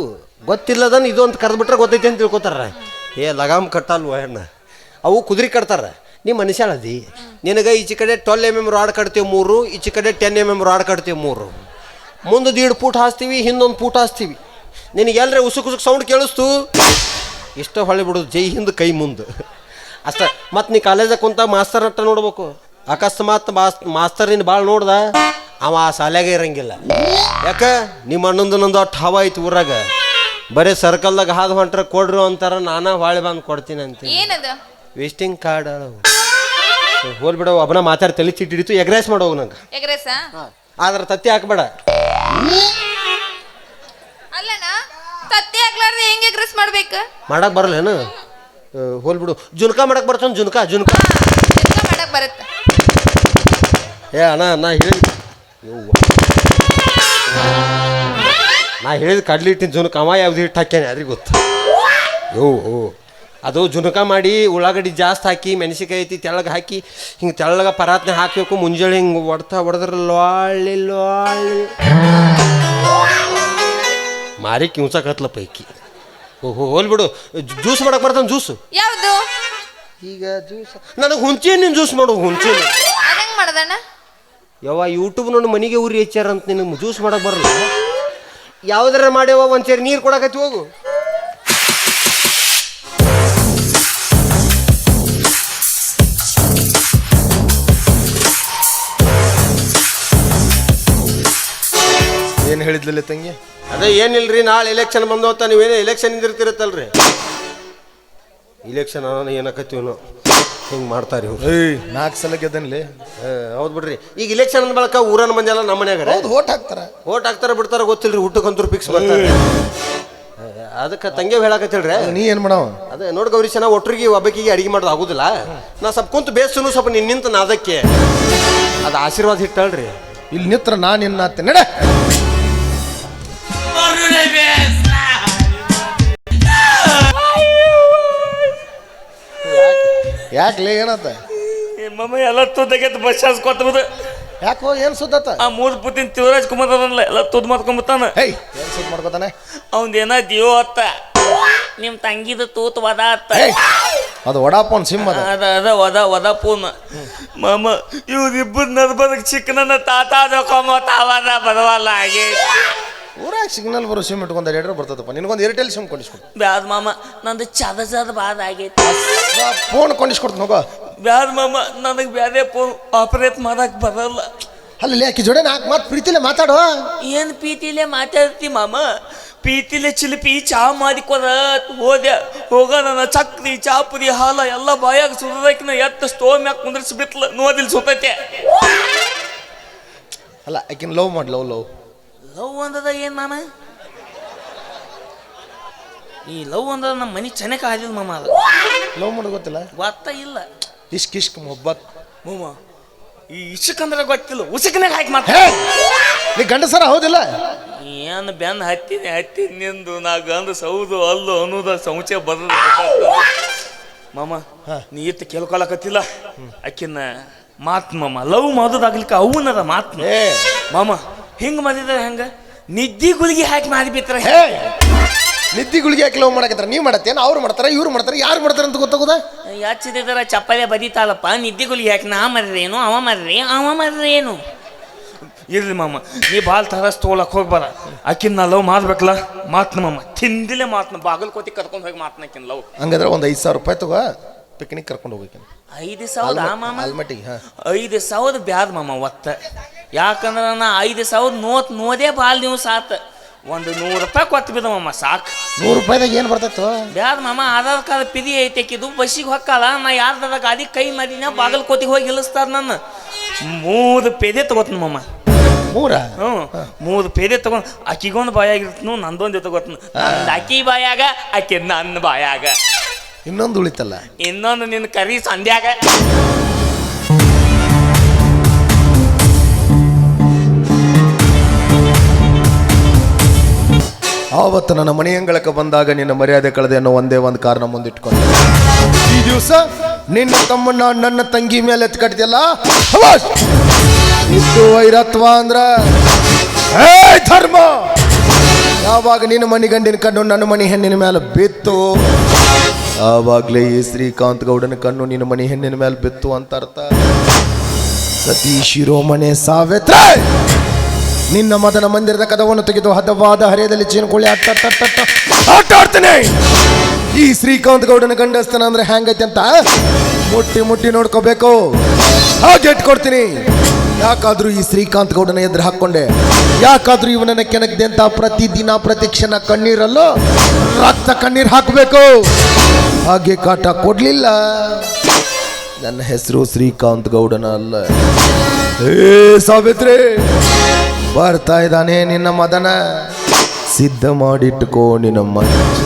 ಗೊತ್ತಿಲ್ಲದನ್ನ ಇದು ಅಂತ ಕರೆದ್ಬಿಟ್ರೆ ಗೊತ್ತೈತಿ ಅಂತ ತಿಳ್ಕೊತಾರ. ಲಗಾಮ್ ಕಟ್ಟಲ್ವ ಹೆಣ್ಣ. ಅವು ಕುದುರೆ ಕಟ್ತಾರ. ನೀ ಮನುಷ್ಯಳದಿ, ನಿನಗೆ ಈಚೆ ಕಡೆ 12 mm ರಾಡ್ ಕಟ್ತೀವಿ 3, ಈಚೆ ಕಡೆ 10 mm ರಾಡ್ ಕಟ್ತೀವಿ 3. ಮುಂದೆ 1.5 ಫೂಟ್ ಹಾಸ್ತೀವಿ, ಹಿಂದೊಂದು ಫೂಟ್ ಹಾಸ್ತೀವಿ. ನಿನಗೆ ಎಲ್ಲರೇ ಉಸುಕ್ ಸೌಂಡ್ ಕೇಳಿಸ್ತು ಇಷ್ಟ ಹೊಳೆ ಬಿಡೋದು. ಜೈ ಹಿಂದೆ ಕೈ ಮುಂದೆ ಅಷ್ಟ. ಮತ್ತು ನೀ ಕಾಲೇಜಾಗ ಕುಂತ ಮಾಸ್ತರ್ ಅಟ್ಟ ನೋಡ್ಬೇಕು. ಅಕಸ್ಮಾತ್ ಮಾಸ್ತರಿನ ಭಾಳ ನೋಡ್ದ ಅವ ಆ ಶಾಲ್ಯಾಗ ಇರಂಗಿಲ್ಲ. ಯಾಕೆ ನಿಮ್ಮ ಅಣ್ಣಂದು ನಂದು ಅಷ್ಟು ಹವ ಐತಿ ಊರಾಗ. ಬರೀ ಸರ್ಕಲ್ದಾಗ ಹಾದು ಹೊಂಟ್ರೆ ಕೊಡ್ರು ಅಂತಾರ. ನಾನಾ ಹೊಳೆ ಬಂದು ಕೊಡ್ತೀನಿ ಅಂತ. ವೇಸ್ಟಿಂಗ್ ಕಾರ್ಡ್ ಹೋಲ್ ಬಿಡೋ. ಒಬ್ಬನ ಮಾತಾಡಿ ತಲೆ ಚಿಟ್ಟು ಹಿಡಿತು. ಎಗ್ರೆಸ್ ಮಾಡೋವು ನಂಗೆ. ಆದ್ರೆ ತತ್ತಿ ಹಾಕ್ಬೇಡ. ಮಾಡಕ್ ಬರಲ್ಲೇನು? ಹೋಲ್ ಬಿಡು. ಜುನ್ಕ ಮಾಡಕ್ ಬರ್ತಾನ. ಜುನ್ಕ ಬರುತ್ತೆ. ಅಣ್ಣ ನಾ ಹೇಳಿದ ಕಡ್ಲಿ ಇಟ್ಟಿನ ಜುನ್ಕ ಅವ ಯಾವ್ದು ಹಿಟ್ಟು ಹಾಕ್ಯಾನೆ ಯಾರಿಗೆ ಗೊತ್ತು. ಅದು ಜುನ್ಕ ಮಾಡಿ ಉಳ್ಳಾಗಡ್ಡಿ ಜಾಸ್ತಿ ಹಾಕಿ ಮೆಣಸಿಕಾಯಿ ಐತಿ ತೆಳ್ಳಗೆ ಹಾಕಿ ಹಿಂಗೆ ತೆಳ್ಳಗೆ ಪರಾತ್ನೆ ಹಾಕಬೇಕು. ಮುಂಜಾನೆ ಹಿಂಗೆ ಹೊಡೆದ್ರೆ ಲೊಳ್ಳಿ ಮಾರಿ ಕಿಂಚಕತ್ಲ ಪೈಕಿ. ಹೋಲ್ ಬಿಡು. ಜ್ಯೂಸ್ ಮಾಡಕ್ ಬರ್ತಾನೆ. ಜ್ಯೂಸು ಯಾವುದು? ಈಗ ಜ್ಯೂಸ್ ನನಗೆ ಹುಂಚಿ ನಿನ್ನ ಜ್ಯೂಸ್ ಮಾಡು. ಹುಂಚಿ ಮಾಡೋದಣ್ಣ ಯಾವ ಯೂಟ್ಯೂಬ್ ನೋಡಿ ಮನೆಗೆ ಊರಿ ಹೆಚ್ಚಾರ ಅಂತ ನಿನಗೆ ಜ್ಯೂಸ್ ಮಾಡಕ್ ಬರಲ್ಲ. ಯಾವ್ದಾರ ಮಾಡ್ಯವ ಒಂದು ಸೇರಿ ನೀರು ಕೊಡಕತ್ತಿ ಹೋಗು. ಏನು ಹೇಳಿದ್ಲಲ್ಲ ತಂಗಿ? ಅದೇ ಏನಿಲ್ರಿ, ನಾಳೆ ಎಲೆಕ್ಷನ್ ಬಂದು ಅಂತ ನೀವೇನೇ ಎಲೆಕ್ಷನ್ ಇರ್ತಿರತ್ತಲ್ರಿ. ಇಲೆಕ್ಷನ್ ಏನಕತ್ತೀವಿ ನಾವು ಹಿಂಗೆ ಮಾಡ್ತಾರೆ ಇವ್ರು. 4 ಸಲ ಗೆದ್ದನ್ಲಿ. ಹೌದು ಬಿಡ್ರಿ. ಈಗ ಇಲೆಕ್ಷನ್ ಅಂದ ಬಳಕ ಊರನ ಮಂದಿ ಎಲ್ಲ ನಮ್ಮ ಮನ್ಯಾಗ ಓಟ್ ಹಾಕ್ತಾರ ಬಿಡ್ತಾರ ಗೊತ್ತಿಲ್ರಿ. ಊಟಕ್ಕಂತೂ ಫಿಕ್ಸ್ ಬರ್ತಾರೆ. ಅದಕ್ಕೆ ತಂಗಿ ಹೇಳಕತ್ತಿಲ್ರಿ. ನೀ ಏನು ಮಾಡವ? ಅದೇ ನೋಡಿ ಗೌರೀಶ, ನಾವು ಒಟ್ಟರಿಗೆ ಒಬ್ಬಕಿಗೆ ಅಡಿಗೆ ಮಾಡೋದು ಆಗುದಿಲ್ಲ. ನಾ ಸ್ವಲ್ಪ ಕುಂತು ಬೇಸನು ಸ್ವಲ್ಪ ನಿಂತ ನಾದಕ್ಕೆ ಅದು ಆಶೀರ್ವಾದ ಹಿಟ್ಟಳ್ರಿ. ಇಲ್ಲಿ ನಿತ್ರ ನಾನು ಇನ್ನ ನಡೆ. ಯಾಕ್ಲೇ ಏನತ್ತ? ಮಮ್ಮ ಎಲ್ಲ ತುದ್ದಾಗೈತೆ ಬಸ್ ಹಾಸ್ಕೊತಬುದು. ಯಾಕೋ ಏನು ಸುದ್ದಾತ? ಆ 3 ಪುತಿನ ಶಿವರಾಜ್ ಕುಮಾರ್ ಅದಲ್ಲ ಎಲ್ಲ ತುದ್ ಮಾಡ್ಕೊಂಬತ್ತಾನ. ಏನು ಸುದ್ದಿ ಮಾಡ್ಕೊತಾನೆ? ಅವಂದೇನ ದಿಯೋ ಅತ್ತ ನಿಮ್ಮ ತಂಗಿದ ತೂತ್ ವದ ಅತ್ತ. ಅದು ವಡಾಪೋನ್ ಸಿಮ್ ಅದ ವದಾಪೂನ್. ಮಾಮ ಇವ್ರಿಬ್ಬರು ನಡ್ಬದಕ್ಕೆ ಚಿಕ್ಕನ ತಾತ ಅದೊಮ್ಮತಾವದ ಬದವಲ್ಲ ಹಾಗೆ. ಊರಾಗ ಸಿಗ್ನಲ್ ಬರೋ ಸಿಮ್ ಇಟ್ಕೊಂಡು ಎರಡರ ಬರ್ತದಪ್ಪ. ನಿನಗೊಂದು ಏರ್ಟೆಲ್ ಸಿಮ್ ಕೊಂಡಿಸ್ಕೊಡು. ಬ್ಯಾದ ಮಾಮ, ನಂದು ಚದ ಬಾದ ಆಗೈತಿ. ಫೋನ್ ಕೊಂಡಿಸ್ಕೊಡ್ತೀನಿ ಹೋಗ. ಬ್ಯಾದ ಮಾಮ, ನನಗೆ ಬ್ಯಾರೆ ಫೋನ್ ಆಪರೇಟ್ ಮಾಡಕ್ ಬರಲ್ಲ. ಅಲ್ಲಿ ಆಕಿ ಜೋಡಿ ನಾಲ್ಕು ಮಾತು ಪ್ರೀತಿಲೆ ಮಾತಾಡೋ. ಏನು ಪ್ರೀತಿಲೇ ಮಾತಾಡ್ತಿ ಮಾಮ? ಪ್ರೀತಿಲೆ ಚಿಲಿಪಿ ಚಾ ಮಾಡಿಕೊದ ಹೋದೆ ಹೋಗೋಣ ಚಕ್ರಿ ಚಾ ಪುರಿ ಹಾಲ ಎಲ್ಲ ಬಾಯಾಗ ಸುರದಕ್ಕಿನ ಎತ್ತ ಸ್ಟೋವ್ ಮ್ಯಾಗ ಕುಂದ್ರಿಸಿ ಬಿಟ್ಲ ನೋದಿಲ್ ಸುತ್ತೈತೆ. ಅಲ್ಲ ಆಕಿನ ಲವ್ ಮಾಡಿ ಲವ್ ಅಂದದ ಏನು ಮಾಮ? ಈ ಲವ್ ಅಂದದ ನಮ್ಮ ಮನೆ ಚೆನ್ನಕ ಆದಿಲ್ಲ ಮಾಮ. ಅದು ಲವ್ ಮಾಡೋದು ಗೊತ್ತಿಲ್ಲ, ಗೊತ್ತ ಇಲ್ಲ. ಇಷ್ಕ್ ಮೊಬ್ಬತ್ ಮಾಮ ಈ ಇಷ್ಟಕ್ಕಂದ್ರೆ ಗೊತ್ತಿಲ್ಲ, ಉಸಕನಾಗ ಹಾಕಿ ಮಾತ. ನೀ ಗಂಡಸರ ಹೌದಿಲ್ಲ? ಏನು ಬೆನ್ನ ಹತ್ತೀನಿ ನಿಂದು ನಾ ಗಂಧ ಸೌದು ಅಲ್ಲು ಅನ್ನೋದ ಸಂಚೆ ಬದ ಮಾಮ. ನೀ ಇತ್ತು ಕೇಳ್ಕೊಳಕತ್ತಿಲ್ಲ ಅಕ್ಕಿನ ಮಾತು ಮಾಮ. ಲವ್ ಮಾಡೋದಾಗ್ಲಿಕ್ಕೆ ಅವನದ ಮಾತು ಮಾಮ. ಹಿಂಗೆ ಮಾಡಿದ್ರೆ ಹೆಂಗ? ನಿದ್ದಿ ಗುಳಿಗೆ ಹಾಕಿ ಮಾಡಿಬಿಟ್ರೆ ನಿದ್ದಿ ಗುಳಿಗೆ ಹಾಕಿ ಲವ್ ಮಾಡಕತ್ತಾರ. ನೀವು ಮಾಡತ್ತೇನು? ಅವ್ರು ಮಾಡ್ತಾರ, ಇವ್ರು ಮಾಡ್ತಾರೆ, ಯಾರು ಮಾಡ್ತಾರೆ ಅಂತ ಗೊತ್ತಾಗೋದ? ಯಾಚಿದ್ರ ಚಪ್ಪಲೆ ಬದಿತಾಳಪ್ಪ. ನಿದ್ದಿ ಗುಳಿಗೆ ಹಾಕಿ ನಾ ಮರ್ರೇನು ಅವ ಮರ್ರೇನು? ಇರ್ಲಿ ಮಾಮ, ನೀ ಭಾಳ ತರಸ್ ತೊಗೊಳಕ್ ಹೋಗ್ಬಾರ. ಆಕಿನ ನಾ ಲವ್ ಮಾಡ್ಬೇಕಲ್ಲ ಮಾತ್ನ ಮಾಮ. ತಿಂದಿಲೆ ಮಾತ್ನ ಬಾಗಲಕೋತಿ ಕರ್ಕೊಂಡು ಹೋಗಿ ಮಾತನಾಕಿನ ಲವ್. ಹಂಗಾದ್ರೆ ಒಂದು 5,000 ರೂಪಾಯಿ ತಗೋ, ಪಿಕ್ನಿಕ್ ಕರ್ಕೊಂಡು ಹೋಗ್ಬೇಕೇನು? 5,000 ಮಾಮ? ಆಲ್ಮಟ್ಟಿಗೆ 5,000 ಬ್ಯಾದ ಮಾಮ ಒತ್ತ. ಯಾಕಂದ್ರೆ ನಾ 5,000 ನೋದೇ ಭಾಳ ನೀವು ಸಾತ್. ಒಂದು 100 ರೂಪಾಯಿ ಕೊಟ್ಟು ಬಿದ ಮಾಮ ಸಾಕು. 100 ರೂಪಾಯಿದಾಗ ಏನು ಬರ್ತೈತೋ? ಬ್ಯಾದ ಮಾಮ. ಆಧಾರ್ ಕಾರ್ಡ್ ಪಿದಿ ಐತೆಕಿದು ಬಸ್ಸಿಗೆ ಹೊಕ್ಕಲ್ಲ. ನಾ ಯಾರ್ದಾರ ಗಾಡಿ ಕೈ ಮಾಡಿನ ಬಾಗಲಕೋತಿಗೆ ಹೋಗಿ ಇಳಿಸ್ತಾರ. ನನ್ನ 3 ಪೇದೆ ತಗೋತೀನಿ ಮಾಮ. 3? 3 ಪೇದೆ ತಗೊಂಡು ಅಕ್ಕಿಗೊಂದು ಬಾಯಾಗಿರ್ತನು, ನಂದೊಂದು ತಗೋತೀನಿ. ಅಕ್ಕಿ ಬಾಯಾಗ ಆಕೆ ನನ್ನ ಬಾಯಾಗ. ಇನ್ನೊಂದು ಉಳಿತಲ್ಲ, ಇನ್ನೊಂದು ನಿನ್ನ ಕರಿ ಸಂಧ್ಯಾಗ. ಆವತ್ತು ನನ್ನ ಮನೆ ಅಂಗಳಕ್ಕೆ ಬಂದಾಗ ನಿನ್ನ ಮರ್ಯಾದೆ ಕಳೆದೆ ಅನ್ನೋ ಒಂದೇ ಒಂದು ಕಾರಣ ಮುಂದಿಟ್ಕೊಂಡು ಈ ದಿವಸ ನಿನ್ನ ತಮ್ಮನ್ನ ನನ್ನ ತಂಗಿ ಮೇಲೆ ಎತ್ತು ಕಟ್ಟಿದೆಯಲ್ಲ, ಇಷ್ಟು ವೈರತ್ವ ಅಂದ್ರ ಧರ್ಮ. ಯಾವಾಗ ನಿನ್ನ ಮನೆ ಗಂಡಿನ ಕಣ್ಣು ನನ್ನ ಮನೆ ಹೆಣ್ಣಿನ ಮೇಲೆ ಬಿತ್ತು, ಆವಾಗಲೇ ಈ ಶ್ರೀಕಾಂತ್ ಗೌಡನ ಕಣ್ಣು ನಿನ್ನ ಮನೆ ಹೆಣ್ಣಿನ ಮೇಲೆ ಬಿತ್ತು ಅಂತ ಅರ್ಥ. ಸತೀ ಶಿರೋಮಣೆ ಸಾವಿತ್ರ ನಿನ್ನ ಮದನ ಮಂದಿರದ ಕದವನ್ನು ತೆಗೆದು ಹದವಾದ ಹರಿಯದಲ್ಲಿ ಚೀನ್ಕೊಳ್ಳಿ ಆಟ ಆಡ್ತೇನೆ. ಈ ಶ್ರೀಕಾಂತ್ ಗೌಡನ ಗಂಡಸ್ತನ ಅಂದ್ರೆ ಹೆಂಗೈತೆ ಅಂತ ಮುಟ್ಟಿ ನೋಡ್ಕೋಬೇಕು. ಹಾಗೆ ಇಟ್ಕೊಡ್ತೀನಿ. ಯಾಕಾದ್ರೂ ಈ ಶ್ರೀಕಾಂತ್ ಗೌಡನ ಎದುರು ಹಾಕೊಂಡೆ, ಯಾಕಾದ್ರೂ ಇವನನ್ನ ಕೆಣಕ್ದೆ ಅಂತ ಪ್ರತಿದಿನ ಪ್ರತಿಕ್ಷಣ ಕಣ್ಣೀರಲ್ಲೋ ರಕ್ತ ಕಣ್ಣೀರು ಹಾಕಬೇಕು. ಹಾಗೆ ಕಾಟ ಕೊಡ್ಲಿಲ್ಲ, ನನ್ನ ಹೆಸರು ಶ್ರೀಕಾಂತ್ ಗೌಡನ ಅಲ್ಲ. ಸಾವಿತ್ರಿ ಬರ್ತಾ ಇದ್ದಾನೆ ನಿನ್ನ ಮದನ, ಸಿದ್ಧ ಮಾಡಿಟ್ಟುಕೋ ನಿನ್ನ ಮಚ್ಚ.